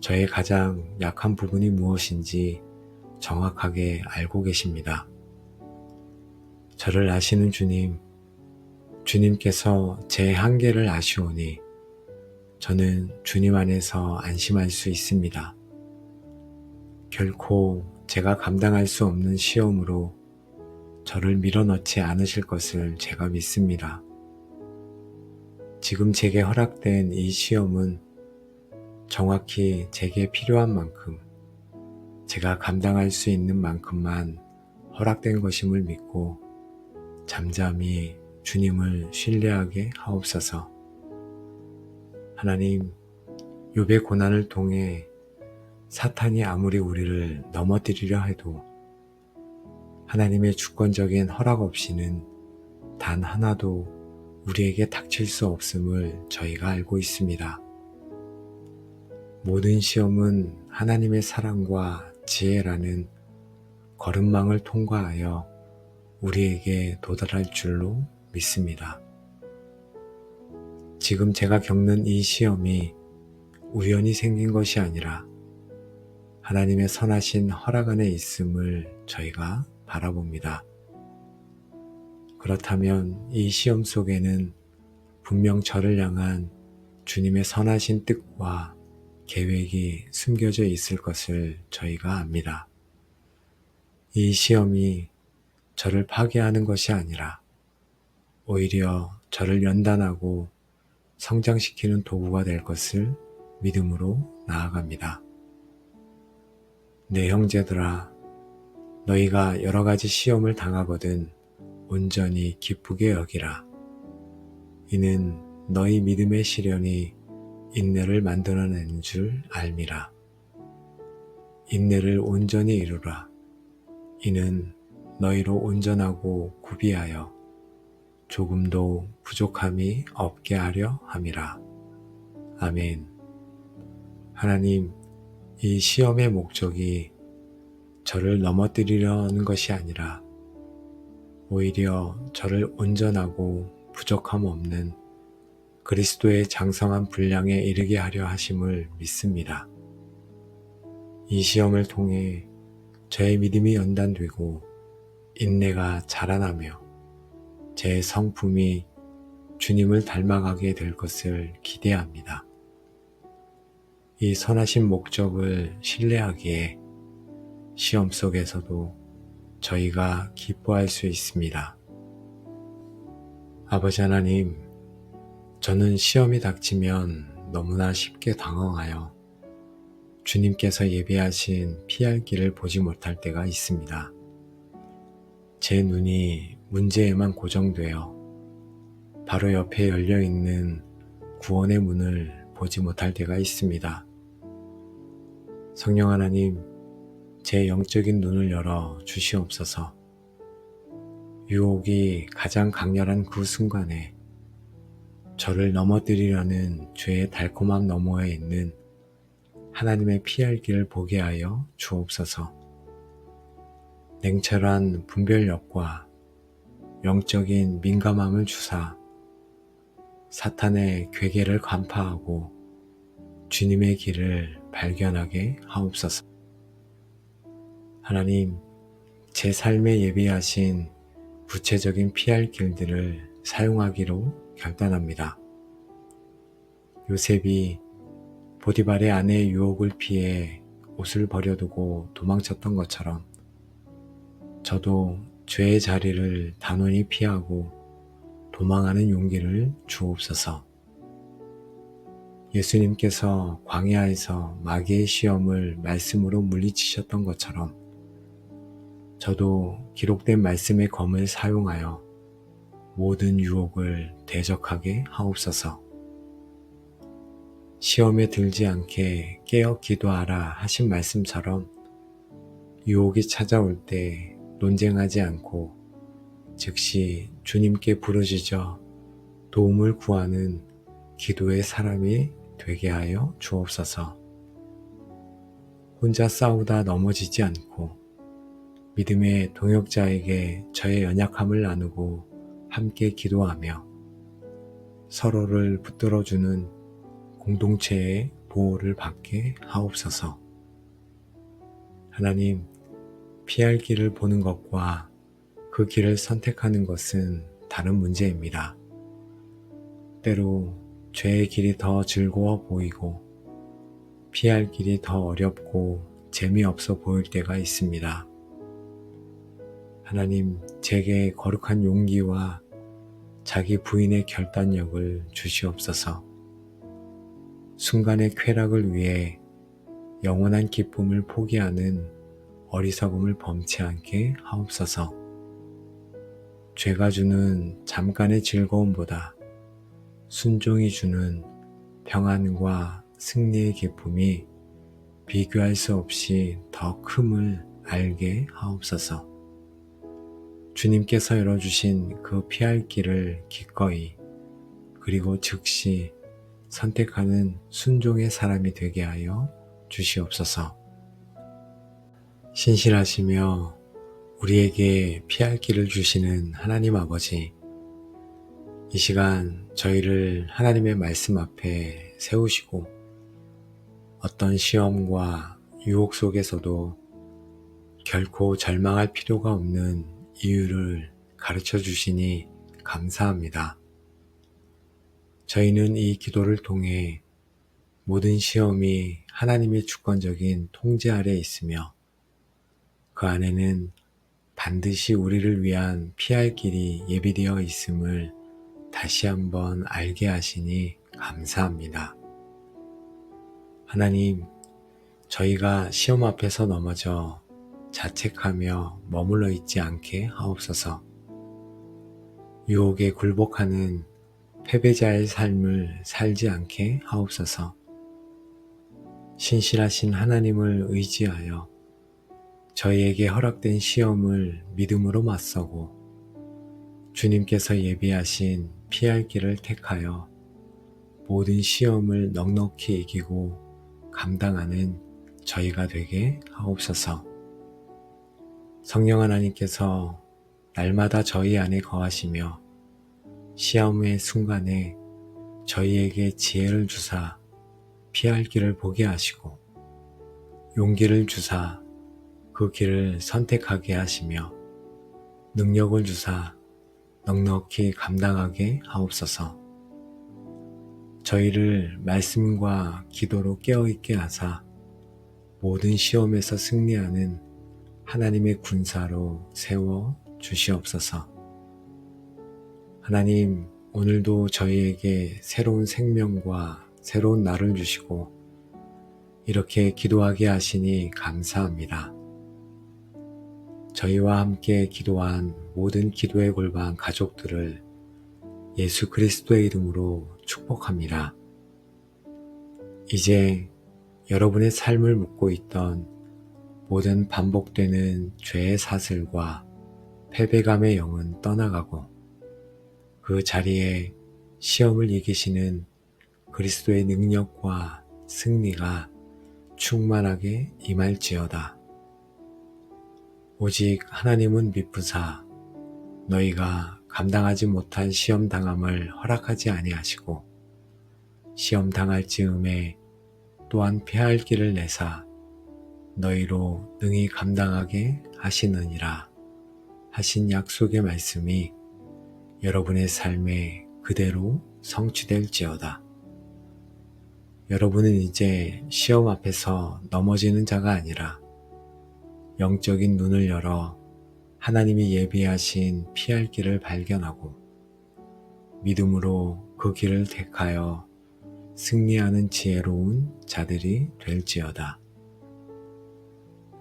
Speaker 1: 저의 가장 약한 부분이 무엇인지 정확하게 알고 계십니다. 저를 아시는 주님, 주님께서 제 한계를 아시오니 저는 주님 안에서 안심할 수 있습니다. 결코 제가 감당할 수 없는 시험으로 저를 밀어넣지 않으실 것을 제가 믿습니다. 지금 제게 허락된 이 시험은 정확히 제게 필요한 만큼, 제가 감당할 수 있는 만큼만 허락된 것임을 믿고 잠잠히 주님을 신뢰하게 하옵소서. 하나님, 욥의 고난을 통해 사탄이 아무리 우리를 넘어뜨리려 해도 하나님의 주권적인 허락 없이는 단 하나도 우리에게 닥칠 수 없음을 저희가 알고 있습니다. 모든 시험은 하나님의 사랑과 지혜라는 거름망을 통과하여 우리에게 도달할 줄로 믿습니다. 지금 제가 겪는 이 시험이 우연히 생긴 것이 아니라 하나님의 선하신 허락 안에 있음을 저희가 바라봅니다. 그렇다면 이 시험 속에는 분명 저를 향한 주님의 선하신 뜻과 계획이 숨겨져 있을 것을 저희가 압니다. 이 시험이 저를 파괴하는 것이 아니라 오히려 저를 연단하고 성장시키는 도구가 될 것을 믿음으로 나아갑니다. 내 형제들아, 너희가 여러 가지 시험을 당하거든 온전히 기쁘게 여기라. 이는 너희 믿음의 시련이 인내를 만들어내는 줄 알미라. 인내를 온전히 이루라. 이는 너희로 온전하고 구비하여 조금도 부족함이 없게 하려 함이라. 아멘. 하나님, 이 시험의 목적이 저를 넘어뜨리려는 것이 아니라 오히려 저를 온전하고 부족함 없는 그리스도의 장성한 분량에 이르게 하려 하심을 믿습니다. 이 시험을 통해 저의 믿음이 연단되고 인내가 자라나며 제 성품이 주님을 닮아가게 될 것을 기대합니다. 이 선하신 목적을 신뢰하기에 시험 속에서도 저희가 기뻐할 수 있습니다. 아버지 하나님, 저는 시험이 닥치면 너무나 쉽게 당황하여 주님께서 예비하신 피할 길을 보지 못할 때가 있습니다. 제 눈이 문제에만 고정되어 바로 옆에 열려있는 구원의 문을 보지 못할 때가 있습니다. 성령 하나님, 제 영적인 눈을 열어 주시옵소서. 유혹이 가장 강렬한 그 순간에 저를 넘어뜨리려는 죄의 달콤함 너머에 있는 하나님의 피할 길을 보게 하여 주옵소서. 냉철한 분별력과 영적인 민감함을 주사 사탄의 괴계를 간파하고 주님의 길을 발견하게 하옵소서. 하나님, 제 삶에 예비하신 구체적인 피할 길들을 사용하기로 결단합니다. 요셉이 보디발의 아내의 유혹을 피해 옷을 버려두고 도망쳤던 것처럼 저도 죄의 자리를 단호히 피하고 도망하는 용기를 주옵소서. 예수님께서 광야에서 마귀의 시험을 말씀으로 물리치셨던 것처럼 저도 기록된 말씀의 검을 사용하여 모든 유혹을 대적하게 하옵소서. 시험에 들지 않게 깨어 기도하라 하신 말씀처럼 유혹이 찾아올 때 논쟁하지 않고 즉시 주님께 부르짖어 도움을 구하는 기도의 사람이 되게 하여 주옵소서. 혼자 싸우다 넘어지지 않고 믿음의 동역자에게 저의 연약함을 나누고 함께 기도하며 서로를 붙들어주는 공동체의 보호를 받게 하옵소서. 하나님, 피할 길을 보는 것과 그 길을 선택하는 것은 다른 문제입니다. 때로 죄의 길이 더 즐거워 보이고 피할 길이 더 어렵고 재미없어 보일 때가 있습니다. 하나님, 제게 거룩한 용기와 자기 부인의 결단력을 주시옵소서. 순간의 쾌락을 위해 영원한 기쁨을 포기하는 어리석음을 범치 않게 하옵소서. 죄가 주는 잠깐의 즐거움보다 순종이 주는 평안과 승리의 기쁨이 비교할 수 없이 더 큼을 알게 하옵소서. 주님께서 열어주신 그 피할 길을 기꺼이 그리고 즉시 선택하는 순종의 사람이 되게 하여 주시옵소서. 신실하시며 우리에게 피할 길을 주시는 하나님 아버지, 이 시간 저희를 하나님의 말씀 앞에 세우시고 어떤 시험과 유혹 속에서도 결코 절망할 필요가 없는 이유를 가르쳐 주시니 감사합니다. 저희는 이 기도를 통해 모든 시험이 하나님의 주권적인 통제 아래 있으며 그 안에는 반드시 우리를 위한 피할 길이 예비되어 있음을 다시 한번 알게 하시니 감사합니다. 하나님, 저희가 시험 앞에서 넘어져 자책하며 머물러 있지 않게 하옵소서. 유혹에 굴복하는 패배자의 삶을 살지 않게 하옵소서. 신실하신 하나님을 의지하여 저희에게 허락된 시험을 믿음으로 맞서고 주님께서 예비하신 피할 길을 택하여 모든 시험을 넉넉히 이기고 감당하는 저희가 되게 하옵소서. 성령 하나님께서 날마다 저희 안에 거하시며 시험의 순간에 저희에게 지혜를 주사 피할 길을 보게 하시고 용기를 주사 그 길을 선택하게 하시며 능력을 주사 넉넉히 감당하게 하옵소서. 저희를 말씀과 기도로 깨어있게 하사 모든 시험에서 승리하는 하나님의 군사로 세워 주시옵소서. 하나님, 오늘도 저희에게 새로운 생명과 새로운 날을 주시고 이렇게 기도하게 하시니 감사합니다. 저희와 함께 기도한 모든 기도의 골방 가족들을 예수 그리스도의 이름으로 축복합니다. 이제 여러분의 삶을 묻고 있던 모든 반복되는 죄의 사슬과 패배감의 영은 떠나가고 그 자리에 시험을 이기시는 그리스도의 능력과 승리가 충만하게 임할지어다. 오직 하나님은 미쁘사 너희가 감당하지 못한 시험 당함을 허락하지 아니하시고 시험 당할 즈음에 또한 피할 길을 내사 너희로 능히 감당하게 하시느니라 하신 약속의 말씀이 여러분의 삶에 그대로 성취될지어다. 여러분은 이제 시험 앞에서 넘어지는 자가 아니라 영적인 눈을 열어 하나님이 예비하신 피할 길을 발견하고 믿음으로 그 길을 택하여 승리하는 지혜로운 자들이 될지어다.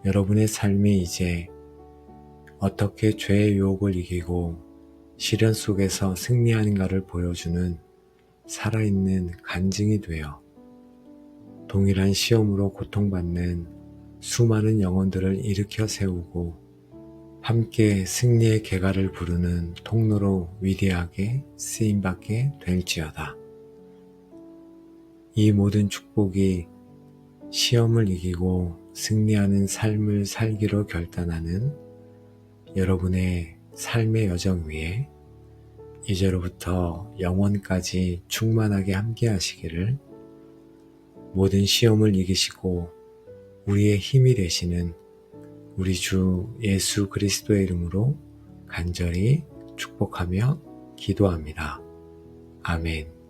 Speaker 1: 여러분의 삶이 이제 어떻게 죄의 유혹을 이기고 시련 속에서 승리하는가를 보여주는 살아있는 간증이 되어 동일한 시험으로 고통받는 수많은 영혼들을 일으켜 세우고 함께 승리의 계가를 부르는 통로로 위대하게 쓰임받게 될지어다. 이 모든 축복이 시험을 이기고 승리하는 삶을 살기로 결단하는 여러분의 삶의 여정 위에 이제로부터 영원까지 충만하게 함께 하시기를 모든 시험을 이기시고 우리의 힘이 되시는 우리 주 예수 그리스도의 이름으로 간절히 축복하며 기도합니다. 아멘.